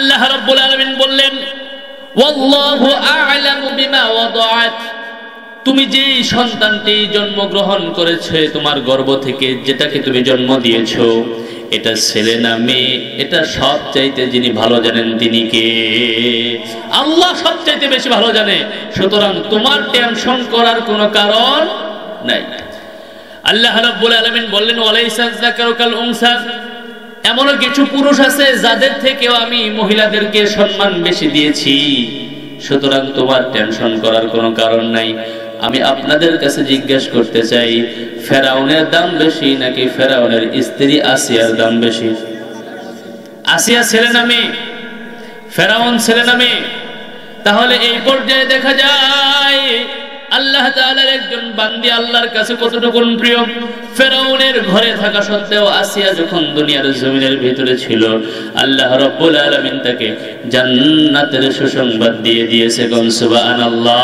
আল্লাহ রাব্বুল আলামিন বললেন ওয়াল্লাহু আ'লামু বিমা ওয়াদাআত, তুমি যে সন্তানটি জন্মগ্রহণ করেছে তোমার গর্ভ থেকে, যেটাকে তুমি জন্ম দিয়েছো, এটা ছেলে না মেয়ে, এটা সবচাইতে যিনি ভালো জানেন তিনি কে? আল্লাহ সবচাইতে বেশি ভালো জানে। সুতরাং তোমার টেনশন করার কোনো কারণ নাই। আল্লাহ রাব্বুল আলামিন বললেন ওয়ালাইসা যাকারু কাল উনসা, এমনও কিছু পুরুষ আছে যাদের থেকেও আমি মহিলাদেরকে সম্মান বেশি দিয়েছি, সুতরাং তোমার টেনশন করার কোনো কারণ নাই। আমি আপনাদের কাছে জিজ্ঞাসা করতে চাই, ফেরাউনের দাম বেশি নাকি ফেরাউনের স্ত্রী আসিয়ার দাম বেশি? আসিয়া ছেলে না মেয়ে? ফেরাউন ছেলে না মেয়ে? তাহলে এই পর্যায়ে দেখা যায় আল্লাহ তাআলার একজন বান্দি আল্লাহর কাছে কতটুকু প্রিয়। ফেরাউনের ঘরে থাকা সত্ত্বেও আসিয়া যখন দুনিয়ার জমিনের ভিতরে ছিল, আল্লাহ রাব্বুল আলামিন তাকে জান্নাতের সুসংবাদ দিয়ে দিয়েছে। কোন সুবহানাল্লাহ।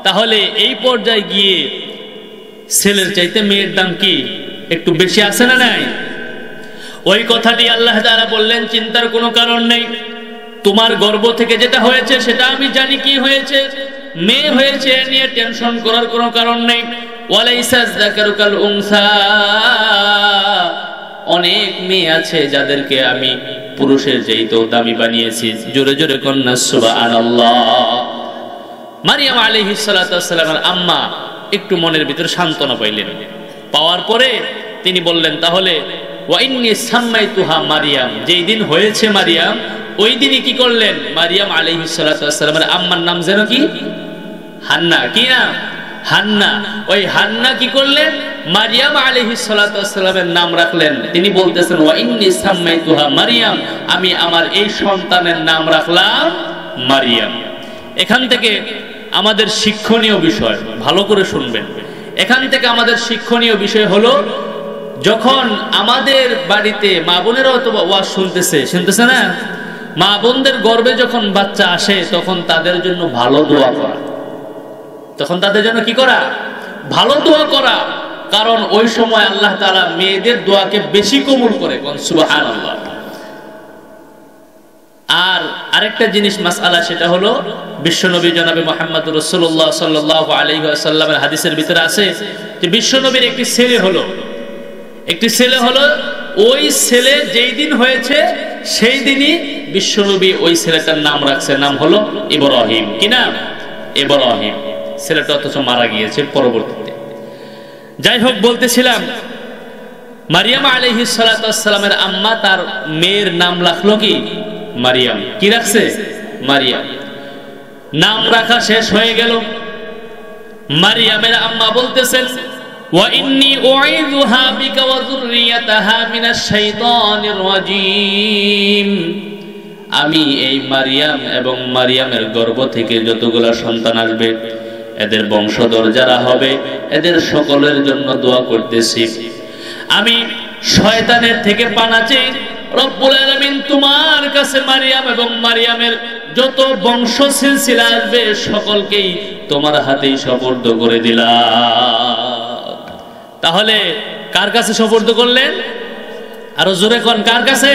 তাহলে এই পর্যায়ে গিয়ে ছেলের চাইতে মেয়ের দাম কি একটু বেশি আছে না নাই? ওই কথাটি আল্লাহ তাআলা বললেন চিন্তার কোনো কারণ নেই, তোমার গর্ভ থেকে যেটা হয়েছে সেটা আমি জানি কি হয়েছে, মেয়ে হয়েছে নিয়ে টেনশন করার কোনো কারণ নেই। ওয়ালাইসা যাকারু কাল উনসা, অনেক মেয়ে আছে যাদেরকে আমি পুরুষের চাইতেও দামি বানিয়েছি। জোরে জোরে কন্যা সুবহানাল্লাহ। মারিয়াম আলাইহিস সালাতু ওয়াস সালামের আম্মা একটু মনের ভিতর সান্ত্বনা পাইলেন। পাওয়ার পরে তিনি বললেন তাহলে ওয়া ইন্নী সাম্মাইতুহা মারিয়াম, যেই দিন হয়েছে মারিয়াম ওই দিনই কি করলেন? মারিয়াম আলাইহিস সালাতু ওয়াস সালামের আম্মার নাম যেন কি? হান্না। কি নাম? হান্না। ওই হান্না কি করলেন? মারিয়াম আলাইহিস সালাতু ওয়াস সালামের নাম রাখলেন। তিনি বলতেছেন ওয়া ইন্নী সাম্মাইতুহা মারিয়াম, আমি আমার এই সন্তানের নাম রাখলাম মারিয়াম। এখান থেকে আমাদের শিক্ষণীয় বিষয়, ভালো করে শুনবেন, এখান থেকে আমাদের শিক্ষণীয় বিষয় হলো, যখন আমাদের বাড়িতে মা বোনেরাও তো ওয়াজ শুনতেছে না, মা বোনদের গর্ভে যখন বাচ্চা আসে তখন তাদের জন্য ভালো দোয়া করা, তখন তাদের জন্য কি করা? ভালো দোয়া করা। কারণ ওই সময় আল্লাহ তাআলা মেয়েদের দোয়াকে বেশি কবুল করে। কোন সুবহানাল্লাহ। আর আরেকটা জিনিস মাসআলা, সেটা হলো বিশ্বনবী জনাবে মুহাম্মদ রাসূলুল্লাহ সাল্লাল্লাহু আলাইহি ওয়াসাল্লামের হাদিসের ভিতরে আছে যে বিশ্বনবীর একটি ছেলে হলো, ওই ছেলে যেই দিন হয়েছে সেই দিনই বিশ্বনবী ওই ছেলেটার নাম রাখছে, নাম হলো ইব্রাহিম। কি নাম? ইব্রাহিম। ছেলেটা অথচ মারা গিয়েছে পরবর্তীতে। যাই হোক, বলতেছিলাম মারিয়াম আলাইহিস সালাতু ওয়াস সালামের আম্মা তার মেয়ের নাম রাখলো কি? মারিয়াম। কি রাখছে? মারিয়াম। নাম রাখা শেষ হয়ে গেল। মারিয়ামের আম্মা বলতেছেন ওয়া ইন্নী উঈযুহা বিকা ওয়া যুররিয়াতাহা মিনাশ শাইতানির রাজীম, আমি এই মারিয়াম এবং মারিয়ামের গর্ভ থেকে যতগুলো সন্তান আসবে, এদের বংশধর যারা হবে, এদের সকলের জন্য দোয়া করতেছি। আমি শয়তানের থেকে পানা চাই। রব্বুল আলামিন তোমার কাছে মারিয়াম এবং মারিয়ামের যত বংশ সিলসিলা আসবে সকলকেই তোমার হাতেই সুপর্দ করে দিলাম। তাহলে কার কাছে সুপর্দ করলেন? আরো জোরে কোন, কার কাছে?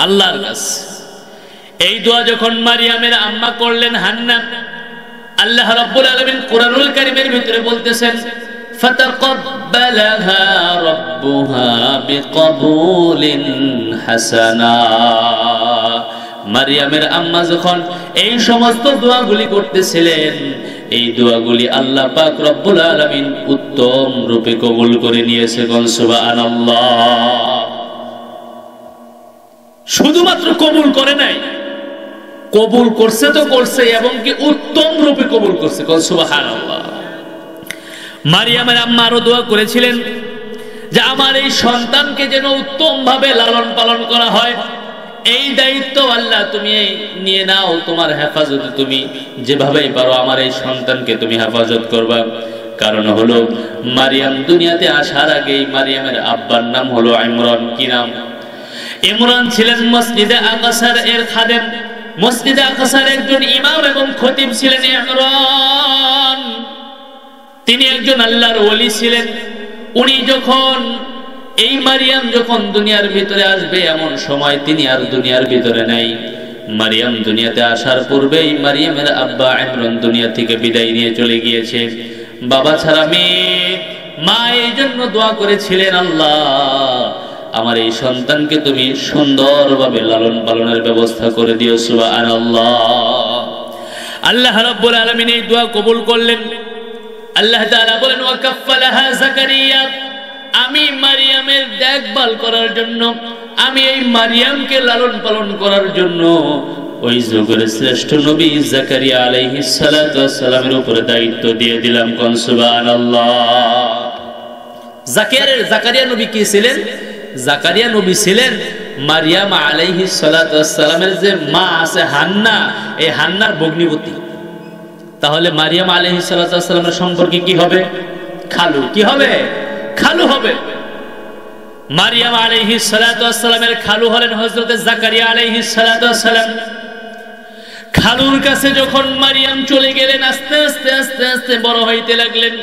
আল্লাহর কাছে। এই দোয়া যখন মারিয়ামের আম্মা করলেন হান্না, আল্লাহ রাব্বুল আলামিন কুরআনুল কারীমের ভিতরে বলতেছেন ফাতাকাব্বালাহা রাব্বুহা বিকবুলিন হাসানা। মারিয়ামের আম্মা যখন এই সমস্ত দোয়াগুলি করতেছিলেন, এই দোয়াগুলি আল্লাহ পাক রব্বুল আলামিন উত্তম রূপে কবুল করে নিয়েছে। কোন সুবহানাল্লাহ। শুধুমাত্র কবুল করে নাই, কবুল করছে তো করছে, এবং কি উত্তম রূপে কবুল করছে। কোন সুবহানাল্লাহ। মারিয়ামের আম্মা আরো দোয়া করেছিলেন যে আমার এই সন্তানকে যেন উত্তম ভাবে লালন পালন করা হয়, এই দায়িত্ব আল্লাহ তুমি নিয়ে নাও, তোমার হেফাজতে তুমি যেভাবেই পারো আমার এই সন্তানকে তুমি হেফাজত করবা। কারণ হলো মারিয়াম দুনিয়াতে আসার আগেই মারিয়ামের আব্বার নাম হলো ইমরান। কি নাম? ইমরান ছিলেন মসজিদে আকসার এর খাদেম, মসজিদে আকসার একজন ইমাম এবং খতিব ছিলেন ইমরান। তিনি একজন আল্লাহর ওলি ছিলেন। উনি যখন এই মারিয়াম যখন দুনিয়ার ভিতরে আসবে এমন সময় তিনি আর দুনিয়ার ভিতরে নাই। মারিয়াম দুনিয়াতে আসার পূর্বেই মারিয়ামের আব্বা ইমরান দুনিয়া থেকে বিদায় নিয়ে চলে গিয়েছে। বাবা ছাড়া মেয়ে, মা এই জন্য দোয়া করেছিলেন, আল্লাহ আমার এই সন্তানকে তুমি সুন্দরভাবে লালন পালনের ব্যবস্থা করে দিও। সুবহানাল্লাহ। আল্লাহ রাব্বুল আলামিন এই দোয়া কবুল করলেন। আল্লাহ তাআলা বলেন, ওয়া কাফফালাহা যাকারিয়া, আমি মারিয়ামের দেখভাল করার জন্য, আমি এই মারিয়ামকে লালন পালন করার জন্য ওই যুগের শ্রেষ্ঠ নবী যাকারিয়া আলাইহিস সালাতু ওয়াস সালামের উপরে দায়িত্ব দিয়ে দিলাম। কোন সুবহানাল্লাহ। যাকারিয়া নবী কি ছিলেন? যাকারিয়া নবী ছিলেন মারিয়াম আলাইহিস সালাতু ওয়াস সালামের যে মা আছে হান্না, এই হান্নার ভগ্নিপতি। তাহলে মারিয়াম আলাইহিস সালাতু ওয়াস সালামের সম্পর্কে কি হবে? খালু। কি হবে? খালু হবে। মারিয়াম আলাইহিস সালাতু ওয়াস সালামের খালু হলেন হযরত যাকারিয়া আলাইহিস সালাতু ওয়াস সালাম। খালুর কাছে যখন মারিয়াম চলে গেলেন, আস্তে আস্তে আস্তে আস্তে বড় হইতে লাগলেন।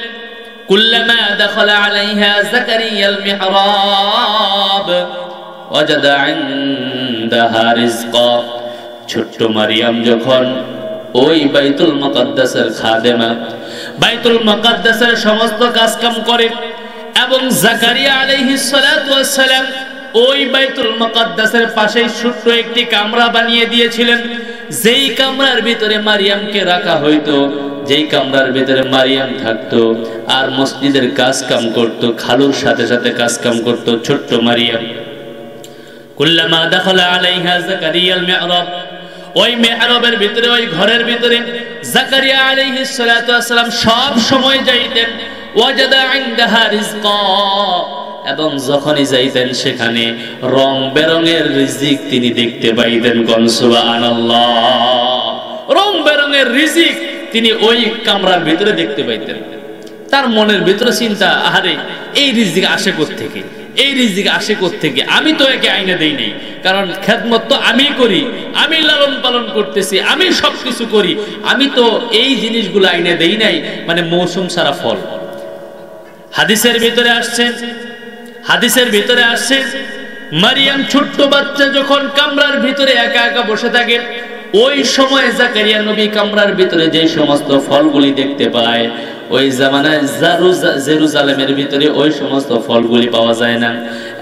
কুল্লামা দাখালা আলাইহা যাকারিয়াল মিহরাব ওয়াজাদা ইনদাহা রিজকা। ছোট্ট মারিয়াম যখন ওই বাইতুল মুকাদ্দাসের খাদেমা, বাইতুল মুকাদ্দাসের সমস্ত কাজকাম করে, এবং যাকারিয়া আলাইহিস সালাতু ওয়াস সালাম ওই বাইতুল মুকাদ্দাসের পাশে ছোট্ট একটি কামরা বানিয়ে দিয়েছিলেন, যেই কামরার ভিতরে মারিয়ামকে রাখা হইতো, যেই কামরার ভিতরে মারিয়াম থাকতো আর মসজিদের কাজ কাম করত, খালুর সাথে সাথে কাজ কাম করত ছোট্ট মারিয়াম। কুল্লামা দাখালা আলাইহা যাকারিয়াল মিহরাব, ওই মিহরাবের ভিতরে, ওই ঘরের ভিতরে যাকারিয়া আলাইহিস সালাতু ওয়াস সালাম সব সময় যাইতেন। ওয়াজাদা ইনদাহা রিজকা, এবং যখনই যাইতেন সেখানে রং বেরঙের রিজিক তিনি দেখতে পাইতেন। কোন সুবহানাল্লাহ। রং বেরঙের রিজিক তিনি ওই কামরার ভিতরে দেখতে পাইতেন। তার মনের ভিতরে চিন্তা, আহারে এই রিজিক আসে কোত্থেকে, এই রিজিক আসে কোত্থেকে, আমি তো একে আইনে দেই নাই, কারণ খেদমত তো আমি করি, আমি লালন পালন করতেছি, আমি সবকিছু করি, আমি তো এই জিনিসগুলো আইনে দেই নাই, মানে মৌসুম সারা ফল। হাদিসের ভিতরে আসছে, হাদিসের ভিতরে আসছে মারিয়াম ছোট্ট বাচ্চা যখন কামরার ভিতরে একা একা বসে থাকে, ওই সময় যাকারিয়া নবী কামরার ভিতরে যে সমস্ত ফলগুলি দেখতে পায়, ওই জামানায় জেরুজালেমের ভিতরে ওই সমস্ত ফলগুলি পাওয়া যায় না।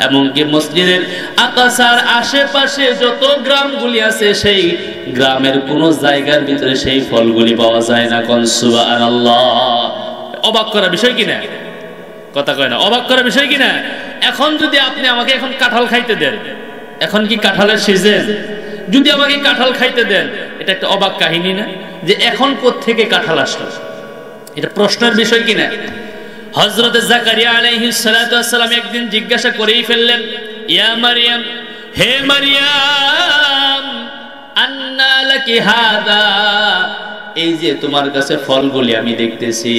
এমনকি মসজিদের আকাশার আশেপাশে যত গ্রামগুলি আছে, সেই গ্রামের কোনো জায়গার ভিতরে সেই ফলগুলি পাওয়া যায় না। কোন সুবহানাল্লাহ। অবাক করা বিষয় কিনা? কথা কয় না, অবাক করার বিষয় কিনা? এখন যদি আপনি আমাকে এখন কাঁঠাল খাইতে দেন, এখন কি কাঁঠালের সিজন, যদি আমাকে কাঁঠাল খাইতে দেন, এটা একটা অবাক কাহিনী না? যে এখন কোত্থেকে কাঁঠাল আসলো, এটা প্রশ্নের বিষয় কিনা? হযরত যাকারিয়া আলাইহিস সালাতু ওয়াস সালাম একদিন জিজ্ঞাসা করেই ফেললেন, ইয়া মারিয়াম, হে মারিয়াম, আন্না লাকি হাদা, এই যে তোমার কাছে ফলগুলি আমি দেখতেছি,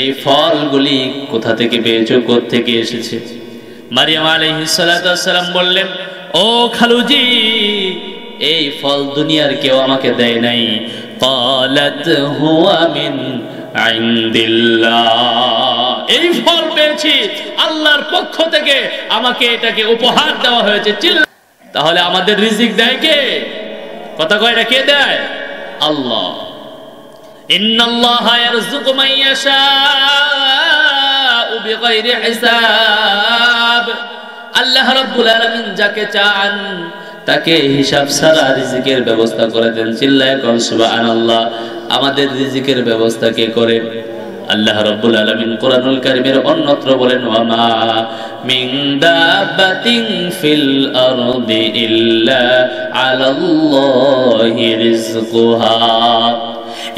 এই ফলগুলি কোথা থেকে পেয়েছো, কোথা থেকে এসেছে? মারিয়াম আলাইহিস সালাতু ওয়াস সালাম বললেন, ও খালুজি, এই ফল দুনিয়ার কেউ আমাকে দেয় নাই। ক্বালাত হুয়া মিন ইনদিল্লাহ, এই ফল পেয়েছি আল্লাহর পক্ষ থেকে, আমাকে এটাকে উপহার দেওয়া হয়েছে। তাহলে আমাদের রিজিক দেয় কে? কথা কয়, এটা কে দেয়? আল্লাহ। ইন্নাল্লাহা ইয়ারযুকু মান ইয়াশাউ বিগাইরি হিসাব, আল্লাহ রাব্বুল আলামিন যাকে চান তাকে হিসাব ছাড়া রিজিকের ব্যবস্থা করে দেন। চিল্লায় কোন সুবহানাল্লাহ। আমাদের রিজিকের ব্যবস্থা কে করে? আল্লাহ রাব্বুল আলামিন কোরআনুল কারীমের অন্যত্র বলেন, ওয়ামা মিন দাব্বাতিন ফিল আরদি ইল্লা আলাল্লাহি রিজকুহা,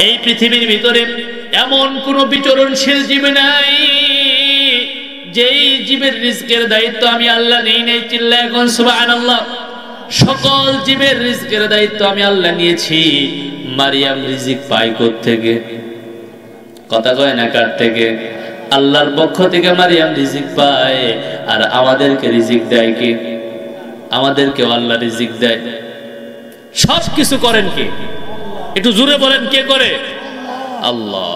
এই পৃথিবীর ভিতরে এমন কোন বিচরণশীল জীব নাই যেই জীবের রিজকের দায়িত্ব আমি আল্লাহ নেই নাই। চিল্লায় কোন সুবহানাল্লাহ। সকল জীবের রিজকের দায়িত্ব আমি আল্লাহ নিয়েছি। মারিয়াম রিজিক পায় কোত্থেকে? কথা কয় না, কার থেকে? আল্লাহর পক্ষ থেকে মারিয়াম রিজিক পায়। আর আমাদেরকে রিজিক দেয় কে? আমাদেরকেও আল্লাহ রিজিক দেয়। সব কিছু করেন কে? একটু জোরে বলেন, কে করে? আল্লাহ।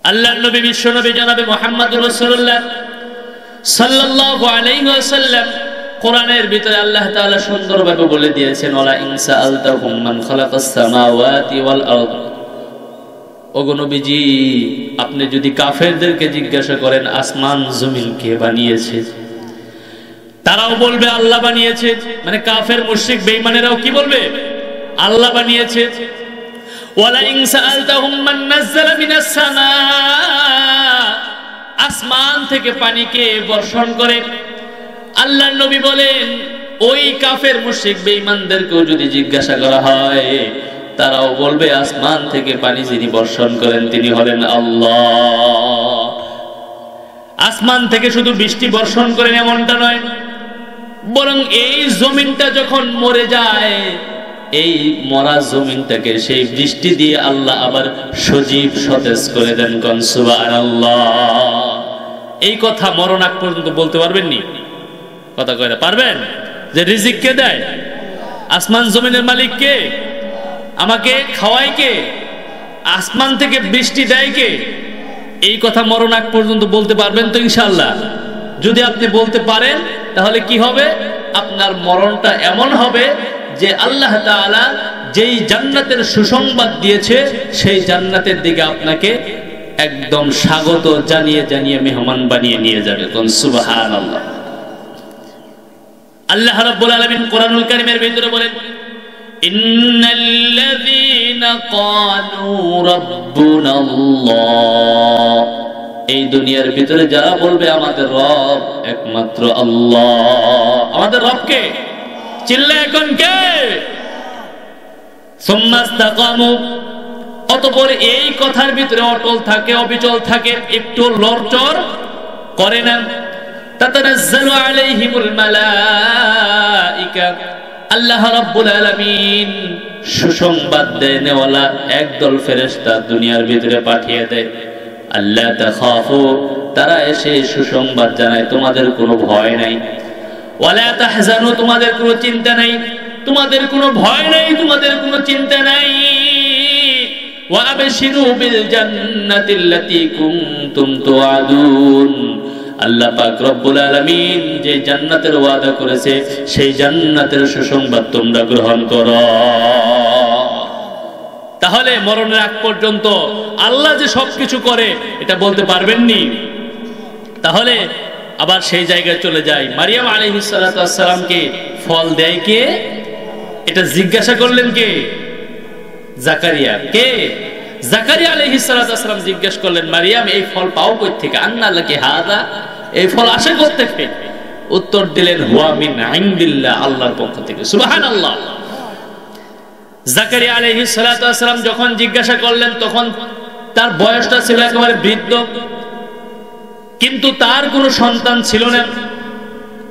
আল্লাহর নবী, বিশ্ব নবী জনাবে মুহাম্মদুর রাসূলুল্লাহ সাল্লাল্লাহু আলাইহি ওয়াসাল্লাম কোরআনের ভিতরে আল্লাহ তাআলা সুন্দরভাবে বলে দিয়েছেন, ওয়ালা ইন সাআলতাহুম মান খালাকাস সামাওয়াতি ওয়াল আরদ। ওগো নবীজি, আপনি যদি কাফেরদেরকে জিজ্ঞাসা করেন আসমান জমিন কে বানিয়েছে, তারাও বলবে আল্লাহ বানিয়েছে। মানে কাফের মুশরিক বেঈমানেরাও কি বলবে? আল্লাহ বানিয়েছে। ওয়ালা ইন সাআলতাহুম মান নাযালা মিনাস সামা, আসমান থেকে পানিকে বর্ষণ করে। আল্লাহর নবী বলেন, ওই কাফের মুশরিক বেঈমানদেরকেও যদি জিজ্ঞাসা করা হয়, তারাও বলবে আসমান থেকে পানি যিনি বর্ষণ করেন তিনি হলেন আল্লাহ। আসমান থেকে শুধু বৃষ্টি বর্ষণ করেন এমনটা নয়, বরং এই জমিনটা যখন মরে যায়, এই মরা জমিনটাকে সেই বৃষ্টি দিয়ে আল্লাহ আবার সজীব সতেজ করে দেন। কোন সুবহানাল্লাহ। এই কথা মরণ আগ পর্যন্ত বলতে পারবেননি? কথা কয়টা পারবেন? যে রিজিক কে দেয়? আসমান জমিনের মালিক কে? আমাকে খাওয়ায় কে? আসমান থেকে বৃষ্টি দেয় কে? এই কথা মরণ আগ পর্যন্ত বলতে পারবেন তো ইনশাআল্লাহ? যদি আপনি বলতে পারেন তাহলে কি হবে? আপনার মরণটা এমন হবে যে আল্লাহ তাআলা যেই জান্নাতের সুসংবাদ দিয়েছে সেই জান্নাতের দিকে আপনাকে একদম স্বাগত জানিয়ে জানিয়ে মেহমান বানিয়ে নিয়ে যাবে। কোন সুবহানাল্লাহ। আল্লাহ রাব্বুল আলামিন কোরআনুল কারীমের ভিতরে বলেন, ইন্নাল্লাযীনা ক্বালু রাব্বুনাল্লাহ, এই দুনিয়ার ভিতরে যারা বলবে আমাদের রব একমাত্র আল্লাহ, আমাদের রব কে? চিল্লায় এখন কে? সুম্মা ইসতাকামু, অতঃপর এই কথার ভিতরে অটল থাকে, অবিচল থাকে, একটু লড়চড় করে না। তাতানাজ্জালু আলাইহিমুল মালাইকা, আল্লাহ রাব্বুল আলামিন সুসংবাদ দেনেওয়ালা একদল ফেরেশতা দুনিয়ার ভিতরে পাঠিয়ে দেয়। আল্লাহ তাখাফু, তারা এসে সুসংবাদ জানায় তোমাদের কোনো ভয় নাই। ওয়ালা তাহজানু, তোমাদের কোনো চিন্তা নাই, তোমাদের কোনো ভয় নাই, তোমাদের কোনো চিন্তা নাই। ওয়া আবশিরু বিল জান্নাতিল্লাতী কুনতুম তুআদুন, আল্লাহ পাক রব্বুল আলামিন যে জান্নাতের ওয়াদা করেছে সেই জান্নাতের সুসংবাদ তোমরা গ্রহণ করো। তাহলে মরণের আগ পর্যন্ত আল্লাহ যে সবকিছু করে এটা বলতে পারবেননি। তাহলে আবার সেই জায়গায় চলে যাই, মারিয়াম আলাইহিস সালাতু ওয়াস সালামকে ফল দেয় কে? এটা জিজ্ঞাসা করলেন কে? জাকারিয়া। কে? জাকারিয়া আলাইহিস সালাতু ওয়াস সালাম জিজ্ঞেস করলেন, মারিয়াম এই ফল পাও কই থেকে? আন্না লাকি হাযা, এই ফল আসে কোথা থেকে? উত্তর দিলেন, হুয়া মিন ইনদিল্লাহ, আল্লাহর পক্ষ থেকে। সুবহানাল্লাহ। জাকারিয়া আলাইহিস সালাতু ওয়াস সালাম যখন জিজ্ঞাসা করলেন তখন তার বয়সটা ছিল একেবারে বৃদ্ধ, কিন্তু তার কোনো সন্তান ছিল না।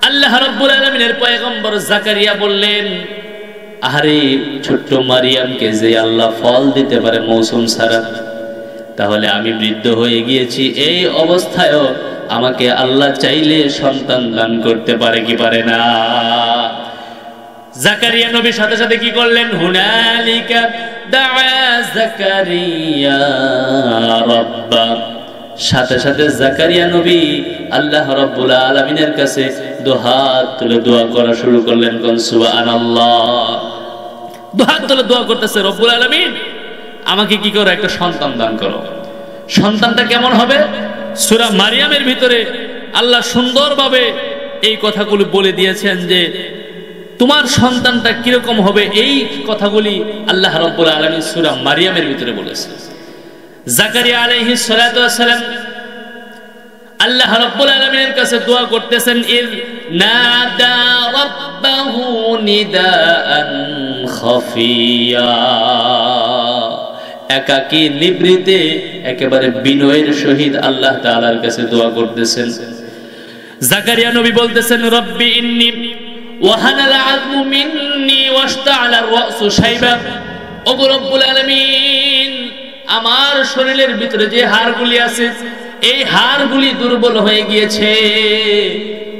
আল্লাহ রাব্বুল আলামিনের পয়গম্বর জাকারিয়া বললেন, আরে ছোট্ট মারিয়ামকে যে আল্লাহ ফল দিতে পারে মৌসুম ছাড়া, তাহলে আমি বৃদ্ধ হয়ে গিয়েছি, এই অবস্থায়ও আমাকে আল্লাহ চাইলে সন্তান দান করতে পারে কি পারে না? জাকারিয়া নবী সাথে সাথে কি করলেন? হুনালিকা দাআ জাকারিয়া রাব্বা, সাথে সাথে জাকারিয়া নবী আল্লাহ রাব্বুল আলামিনের কাছে দুহাত তুলে দোয়া করা শুরু করলেন। কোন সুবহানাল্লাহ। দুহাত তুলে দোয়া করতেছে, রব্বুল আলামিন আমাকে কি করো? একটা সন্তান দান করো। সন্তানটা কেমন হবে? সূরা মারিয়ামের ভিতরে আল্লাহ সুন্দরভাবে এই কথাগুলো বলে দিয়েছেন যে তোমার সন্তানটা কিরকম হবে, এই কথাগুলি আল্লাহ রাব্বুল আলামিন সূরা মারিয়ামের ভিতরে বলেছেন। জাকারিয়া আলাইহিস সালাতু ওয়াস সালাম আল্লাহ রাব্বুল আলামিনের কাছে দোয়া করতেছেন, ইয নাদা রাব্বাহু নিদাআন খাফিয়া, একাকী নিবৃতে একেবারে বিনয়ের সহিত আল্লাহ তাআলার কাছে দোয়া করতেছেন। জাকারিয়া নবী বলতেছেন, রব্বি ইন্নী ওয়াহানাল আযমু মিন্নী ওয়াশতাআলার রাসু শাইবা, ওগো রব্বুল আলামিন আমার শরীরের ভিতরে যে হাড়গুলি আছে এই হাড়গুলি দুর্বল হয়ে গিয়েছে,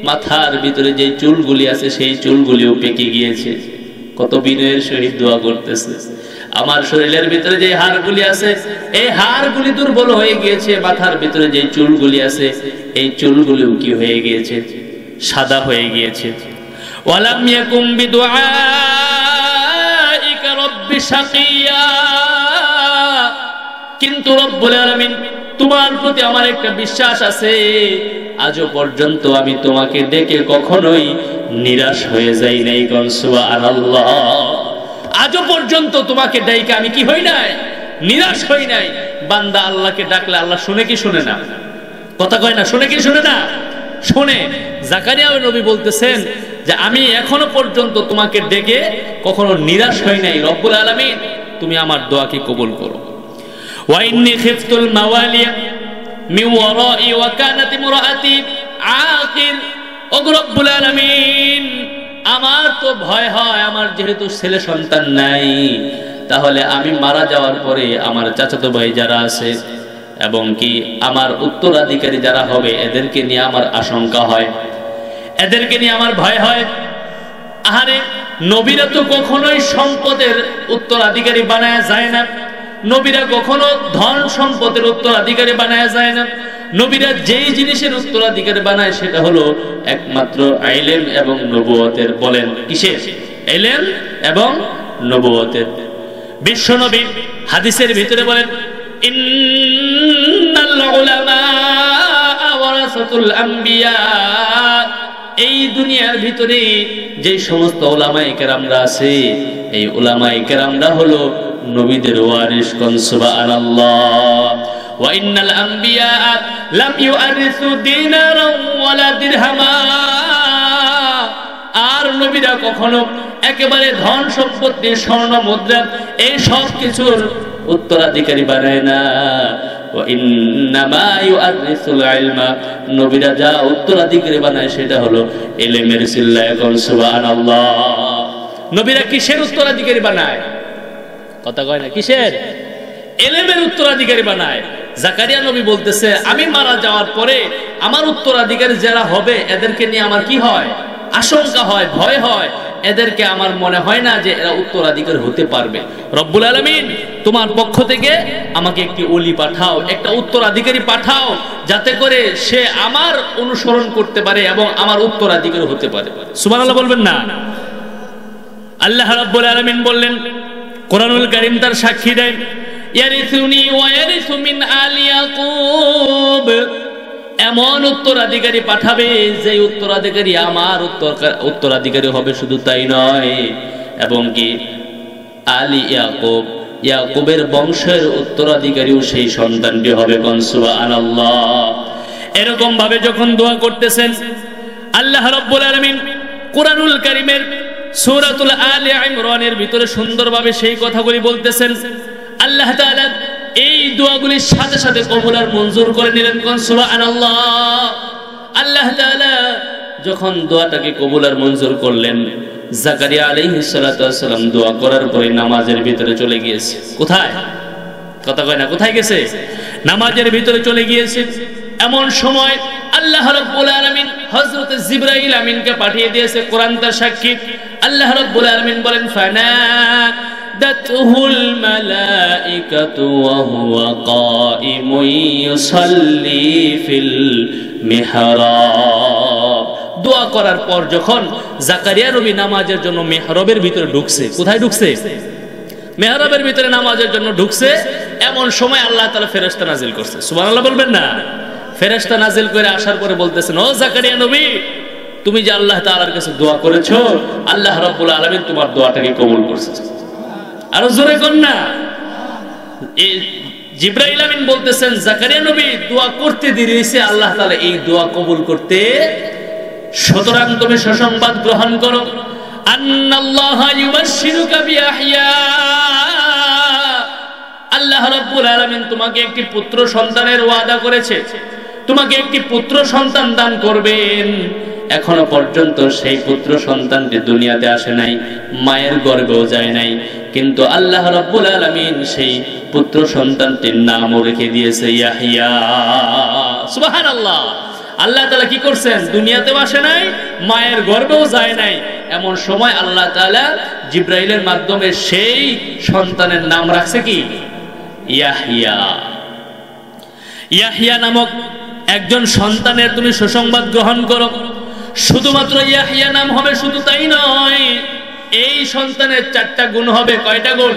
মাথার ভিতরে যে চুলগুলি আছে সেই চুলগুলিও পেকে গিয়েছে। কত বিনয়ের সহিত দোয়া করতেছে। আমার শরীরের ভিতরে যে হাড়গুলি আছে এই হাড়গুলি দুর্বল হয়ে গিয়েছে, মাথার ভিতরে যে চুলগুলি আছে এই চুলগুলিও কি হয়ে গিয়েছে, সাদা হয়ে গিয়েছে। ওয়ালাম ইয়াকুম বিদুআইকা রাব্বি শাকিয়া, কিন্তু রব্বুল আলামিন তোমার প্রতি আমার একটা বিশ্বাস আছে, আজও পর্যন্ত আমি তোমাকে ডেকে কখনোই নিরাশ হয়ে যাই নাই। সুবহানাল্লাহ, আজও পর্যন্ত তোমাকে ডেকে আমি কি হই নাই, নিরাশ হই নাই। বান্দা আল্লাহকে ডাকলে আল্লাহ শুনে কি শুনে না? কথা কয় না, শুনে কি শুনে না? শুনে। জাকারিয়া নবী বলতেছেন যে আমি এখনো পর্যন্ত তোমাকে ডেকে কখনো নিরাশ হই নাই, রব্বুল আলামিন তুমি আমার দোয়াকে কবুল করো। ওয়া ইন্নী খিফতুল মাওয়ালিয়া মিন ওয়ারাই ওয়া কানাত ইমরাআতি আকির, ও রব্বুল আলামিন আমার তো ভয় হয়, আমার যেহেতু ছেলে সন্তান নাই, তাহলে আমি মারা যাওয়ার পরে আমার চাচাতো ভাই যারা আছে এবং কি আমার উত্তরাধিকারী যারা হবে এদেরকে নিয়ে আমার আশঙ্কা হয়, এদেরকে নিয়ে আমার ভয় হয়। আহারে, নবীরা তো কখনোই সম্পদের উত্তরাধিকারী বানায়া যায় না, নবীরা কখনো ধন সম্পদের উত্তরাধিকারী বানায়া যায় না। নবীরা যেই জিনিসের উত্তরাধিকারী বানায় সেটা হলো একমাত্র ইলম এবং নবুয়তের। বলেন কিসের? ইলম এবং নবুয়তের। বিশ্বনবী হাদিসের ভিতরে বলেন ইন্নাল উলামা ওয়ারাসাতুল আম্বিয়া, এই দুনিয়ার ভিতরে যে সমস্ত উলামায়ে কেরামরা আছে এই উলামায়ে কেরামরা হলো নবীদের ওয়ারিস। কোন সুবহানাল্লাহ। ওয়া ইন্নাল আম্বিয়া লাম ইউআরিসু দিনারান ওয়ালা দিরহামা, আর নবীরা কখনো একেবারে ধন সম্পত্তি স্বর্ণ মুদ্রা এই সব কিছুর উত্তরাধিকারী বানায় না। ওয়া ইন্নামা ইউআরিসুল ইলমা, নবীরা যা উত্তরাধিকারী বানায় সেটা হলো ইলমের। সিল্লায়ে কোন সুবহানাল্লাহ। নবীরা কিসের উত্তরাধিকারী বানায়? কথা কয় না, কিসের? ইলমের উত্তরাধিকারী বানায়। জাকারিয়া নবী বলতেছে আমি মারা যাওয়ার পরে আমার উত্তরাধিকারী যারা হবে এদেরকে নিয়ে আমার কি হয়, আশঙ্কা হয়, ভয় হয়। এদেরকে আমার মনে হয় না যে এরা উত্তরাধিকারী হতে পারবে। রব্বুল আলামিন তোমার পক্ষ থেকে আমাকে একটি ওলি পাঠাও, একটা উত্তরাধিকারী পাঠাও, যাতে করে সে আমার অনুসরণ করতে পারে এবং আমার উত্তরাধিকারী হতে পারে। সুবহানাল্লাহ বলবেন না? আল্লাহ রাব্বুল আলামিন বললেন, কোরআনুল কারীম তার সাক্ষী দেয়, ইয়ারিসুনি ওয়া ইয়ারিসু মিন আলি ইয়াকুব, এমন উত্তরাধিকারী পাঠাবে যে উত্তরাধিকারী আমার উত্তরাধিকারী হবে। শুধু তাই নয়, এবং কি আলী ইয়াকুব, ইয়াকুবের বংশের উত্তরাধিকারীও সেই সন্তানটি হবে। কোন সুবহানাল্লাহ। এরকম ভাবে যখন দোয়া করতেছেন আল্লাহ রাব্বুল আলামিন কোরআনুল কারীমের সূরাতুল আলে ইমরানের ভিতরে সুন্দরভাবে সেই কথাগুলি বলতেছেন। আল্লাহ তাআলা এই দোয়াগুলির সাথে সাথে কবুল আর মঞ্জুর করে নিলেন। কোন সুবহানাল্লাহ। আল্লাহ তাআলা যখন দোয়াটাকে কবুল আর মঞ্জুর করলেন, জাকারিয়া আলাইহিস সালাতু ওয়াস সালাম দোয়া করার পরে নামাজের ভিতরে চলে গিয়েছে। কোথায়? কথা কয় না, কোথায় গেছে? নামাজের ভিতরে চলে গিয়েছে। এমন সময় আল্লাহ রাব্বুল আলামিন হযরত জিবরাইল আমিনকে পাঠিয়ে দিয়েছে। কোরআন তার সাক্ষী। আল্লাহ রাব্বুল আলামিন বলেন ফানাদাতুহুল মালাইকাতু ওয়া হুয়া কাইমুন ইউসাল্লি ফিল মিহরাব। দোয়া করার পর যখন জাকারিয়া নবী নামাজের জন্য মিহরাবের ভিতরে ঢুকছে, কোথায় ঢুকছে? মিহরাবের ভিতরে নামাজের জন্য ঢুকছে। এমন সময় আল্লাহ তাআলা ফেরেশতা নাজিল করছে। সুবহানাল্লাহ বলবেন না? ফেরেশতা নাজিল করে আসার পরে বলতেছেন, ও জাকারিয়া নবী, তুমি যে আল্লাহ তাআলার কাছে দোয়া করেছো, আল্লাহ রাব্বুল আলামিন তোমার দোয়াটাকে কবুল করেছে। আরো জোরে কোন না। এই জিবরাইল আমিন বলতেছেন, জাকারিয়া নবী দোয়া করতে দেরি হয়েছে, আল্লাহ তাআলা এই দোয়া কবুল করতে। সুতরাং তুমি সুসংবাদ গ্রহণ করো, আন্নাল্লাহা ইউবাশশিরুকা বিয়াহইয়া, আল্লাহ রাব্বুল আলামিন তোমাকে একটি পুত্র সন্তানের ওয়াদা করেছে, তোমাকে একটি পুত্র সন্তান দান করবেন। এখনো পর্যন্ত সেই পুত্র সন্তানটি দুনিয়াতে আসে নাই, মায়ের গর্ভেও যায় নাই, কিন্তু আল্লাহ রাব্বুল আলামিন সেই পুত্র সন্তানটির নামও রেখে দিয়েছে ইয়াহইয়া। সুবহানাল্লাহ। আল্লাহ তাআলা কি করছেন? দুনিয়াতেও আসে নাই, মায়ের গর্ভেও যায় নাই, এমন সময় আল্লাহ তাআলা জিবরাইলের মাধ্যমে সেই সন্তানের নাম রাখছে কি? ইয়াহইয়া। ইয়াহইয়া নামক একজন সন্তানের তুমি সুসংবাদ গ্রহণ করো। শুধুমাত্র ইয়াহইয়া নাম হবে, শুধু তাই নয়, এই সন্তানের 4টা গুণ হবে। কয়টা গুণ?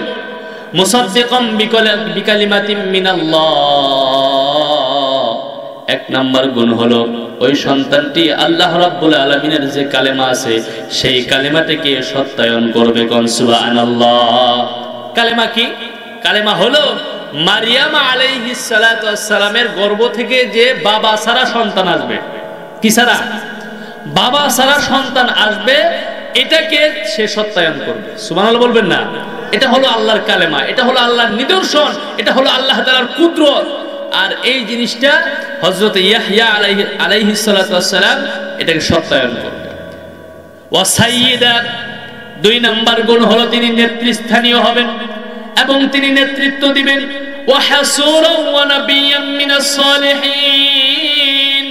মুসাদ্দিকাম বিকালিমাতিম মিনাল্লাহ। 1 নাম্বার গুণ হলো ওই সন্তানটি আল্লাহ রাব্বুল আলামিনের যে কালেমা আছে সেই কালেমাটাকে সত্যায়ন করবে। কোন সুবহানাল্লাহ। কালেমা কি? কালেমা হলো মারিয়াম আলাইহিস সালাতু ওয়াস সালামের গর্ভ থেকে যে বাবা ছাড়া সন্তান আসবে। কি ছাড়া? বাবা ছাড়া সন্তান আসবে, এটাকে সে সত্যায়ন করবে। সুবহানাল্লাহ বলবেন না? এটা হলো আল্লাহর কালেমা, এটা হলো আল্লাহর নিদর্শন, এটা হলো আল্লাহ তাআলার কুদরত। আর এই জিনিসটা হযরত ইয়াহইয়া আলাইহিস সালাতু ওয়াস সালাম এটাকে সত্যায়ন করবে। ওয়া সাইয়্যিদা, 2 নাম্বার গুণ হলো তিনি নেতৃস্থানীয় হবেন এবং তিনি নেতৃত্ব দিবেন। ওয়া হাসুরা ওয়া নাবিয়্যাম মিনাস সালিহিন,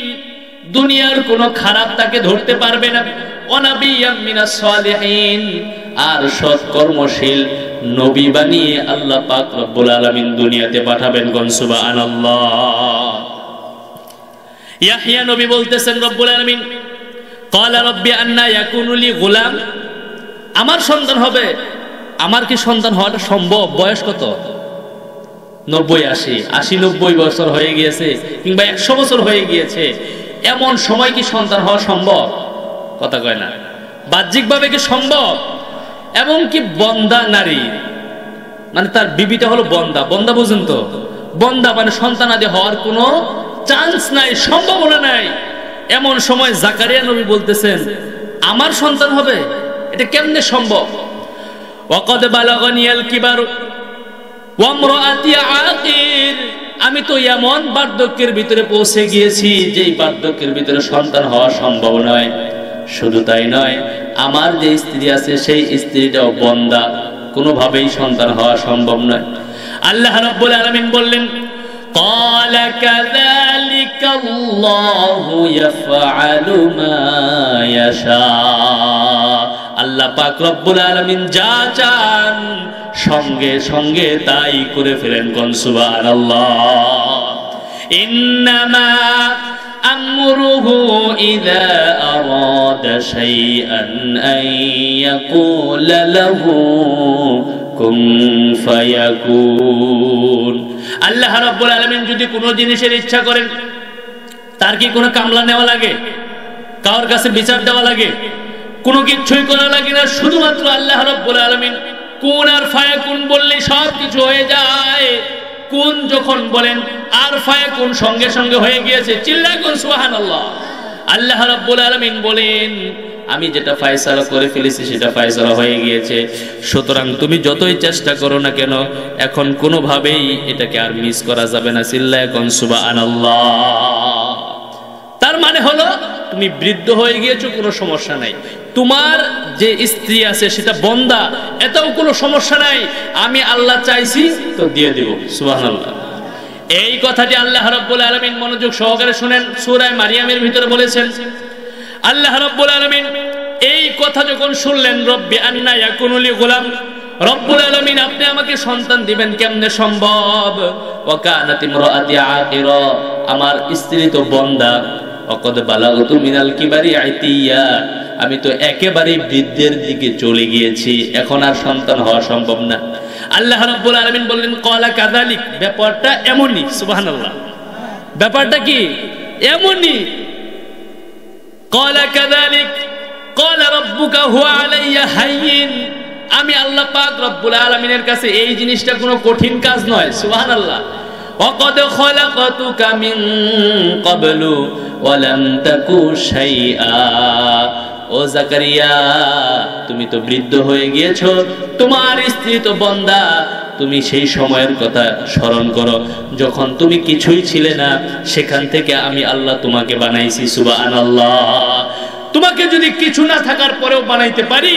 দুনিয়ার কোনো খারাপ তাকে ধরতে পারবে না। ওয়া নাবিয়্যাম মিনাস সালিহিন, আর সৎ কর্মশীল নবী বানিয়ে আল্লাহ পাক রব্বুল আলামিন দুনিয়াতে পাঠাবেন। কোন সুবহানাল্লাহ। ইয়াহইয়া নবী বলতেছেন রব্বুল আলামিন ক্বালা রাব্বি আন্না ইয়াকুনু লি গুলাম, আমার সন্তান হবে। আমার কি সন্তান হওয়াটা সম্ভব? বয়স কত? 90 80 90 বছর হয়ে গিয়েছে, কিংবা 100 বছর হয়ে গিয়েছে। এমন সময় কি সন্তান হওয়া সম্ভব? কথা কয় না। বাহ্যিকভাবে কি সম্ভব? এবং কি বন্দা নারী, মানে তার বিবিটা হলো বন্দা। বন্দা বুঝেন তো? বন্দা মানে সন্তানাদি হওয়ার কোনো চান্স নাই, সম্ভাবনা নাই। এমন সময় জাকারিয়া নবী বলতেছেন আমার সন্তান হবে, এটা কেমনে সম্ভব? ওয়াকাদ বালাগানিয়াল কিবার ওয়া ইমরাআতি আকির, আমি তো এমন বার্ধক্যের ভিতরে পৌঁছে গিয়েছি যেই বার্ধক্যের ভিতরে সন্তান হওয়া সম্ভব নয়। শুধু তাই নয়, আমার যে স্ত্রী আছে সেই স্ত্রীটাও বন্দা, কোনোভাবেই সন্তান হওয়া সম্ভব নয়। আল্লাহ রাব্বুল আলামিন বললেন ক্বালা কাযালিকা আল্লাহু ইয়াফআলু মা ইয়াশা, আল্লাহ পাক রব্বুল আলামিন যা চান সঙ্গে সঙ্গে তাই করে ফেলেন। কোন সুবহানাল্লাহ। ইন্নামা আমরুহু ইযা আরাদা শাইআন আন ইয়াকুলা লাহু কুন ফায়াকুন। আল্লাহ রাব্বুল আলামিন যদি কোনো জিনিসের ইচ্ছা করেন, তার কি কোনো কামলা নেওয়া লাগে? কার কাছে বিচার দেওয়া লাগে? কোনো কিছুই করা লাগে না। শুধুমাত্র আল্লাহ রাব্বুল আলামিন কুন আর ফায়াকুন বললে সব কিছু হয়ে যায়। কুন যখন বলেন আর ফায়াকুন সঙ্গে সঙ্গে হয়ে গিয়েছে। চিল্লায় কোন সুবহানাল্লাহ। আল্লাহ রাব্বুল আলামিন বলেন আমি যেটা ফয়সালা করে ফেলেছি সেটা ফয়সালা হয়ে গিয়েছে। সুতরাং তুমি যতই চেষ্টা করো না কেন, এখন কোনোভাবেই এটাকে আর মিস করা যাবে না। চিল্লায় কোন সুবহানাল্লাহ। তার মানে হলো তুমি বৃদ্ধ হয়ে গিয়েছো, কোনো সমস্যা নাই। তোমার যে স্ত্রী আছে সেটা বন্দা, এটাও কোনো সমস্যা নাই। আমি আল্লাহ চাইছি তো দিয়ে দেব। সুবহানাল্লাহ। এই কথাটি আল্লাহ রাব্বুল আলামিন মনোযোগ সহকারে শুনেন, সূরা মারিয়ামের ভিতরে বলেছেন। আল্লাহ রাব্বুল আলামিন এই কথা যখন শুনলেন, রব্বি আন্না ইয়াকুনু লি গুলাম, রব্বুল আলামিন আপনি আমাকে সন্তান দিবেন কেমনে সম্ভব? ওয়া কানাত ইমরাআতি আকিরা, আমার স্ত্রী তো বন্দা। ওয়াকাদ বালাগতু মিনাল কিবারি আতিয়া, আমি তো একেবারে বৃদ্ধের দিকে চলে গিয়েছি, এখন আর সন্তান হওয়া সম্ভব না। আল্লাহ রাব্বুল আলামিন বললেন ক্বালা কাযালিক, ব্যাপারটা এমনই। সুবহানাল্লাহ। ব্যাপারটা কি? এমনই। ক্বালা কাযালিক ক্বালা রাব্বুকা হুয়া আলাইয়া হায়্যিন, আমি আল্লাহ পাক রব্বুল আলামিনের কাছে এই জিনিসটা কোনো কঠিন কাজ নয়। সুবহানাল্লাহ। ওয়াকাদ খলাকতুকা মিন ক্বাবলু ওয়া লাম তাকু শাইআ, ও জাকারিয়া তুমি তো বৃদ্ধ হয়ে গিয়েছো, তোমার স্ত্রী তো বন্দা। তুমি সেই সময়ের কথা স্মরণ করো যখন তুমি কিছুই ছিলে না, সেখান থেকে আমি আল্লাহ তোমাকে বানাইছি। সুবহানাল্লাহ। তোমাকে যদি কিছু না থাকার পরেও বানাইতে পারি,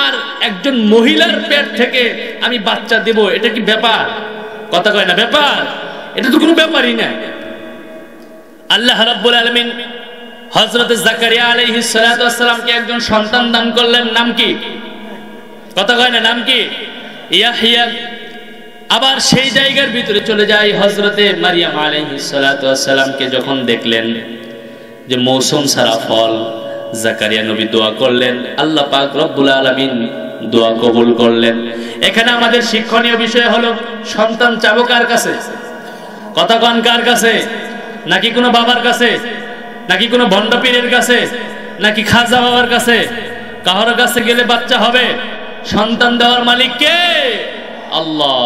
আর একজন মহিলার পেট থেকে আমি বাচ্চা দেব, এটা কি ব্যাপার? কথা কয় না ব্যাপার? এটা তো কোনো ব্যাপারই না। আল্লাহ রাব্বুল আলামিন হযরত জাকারিয়া আলাইহিস সালাতু ওয়াস সালামকে একজন সন্তান দান করলেন, নাম কি? কথা কয় না, নাম কি? ইয়াহইয়া। আবার সেই জায়গার ভিতরে চলে যায়, হযরতে মারিয়াম আলাইহিস সালাতু ওয়াস সালামকে যখন দেখলেন যে মৌসুম সারা ফল, জাকারিয়া নবী দোয়া করলেন, আল্লাহ পাক রব্বুল আলামিন দোয়া কবুল করলেন। এখানে আমাদের শিক্ষণীয় বিষয় হলো, সন্তান চাবো কার কাছে? কথা কন, কার কাছে? নাকি কোনো বাবার কাছে, নাকি কোনো ভণ্ড পীরের কাছে, নাকি খাজা বাবার কাছে? কারোর কাছে গেলে বাচ্চা হবে? সন্তান দেওয়ার মালিক কে? আল্লাহ।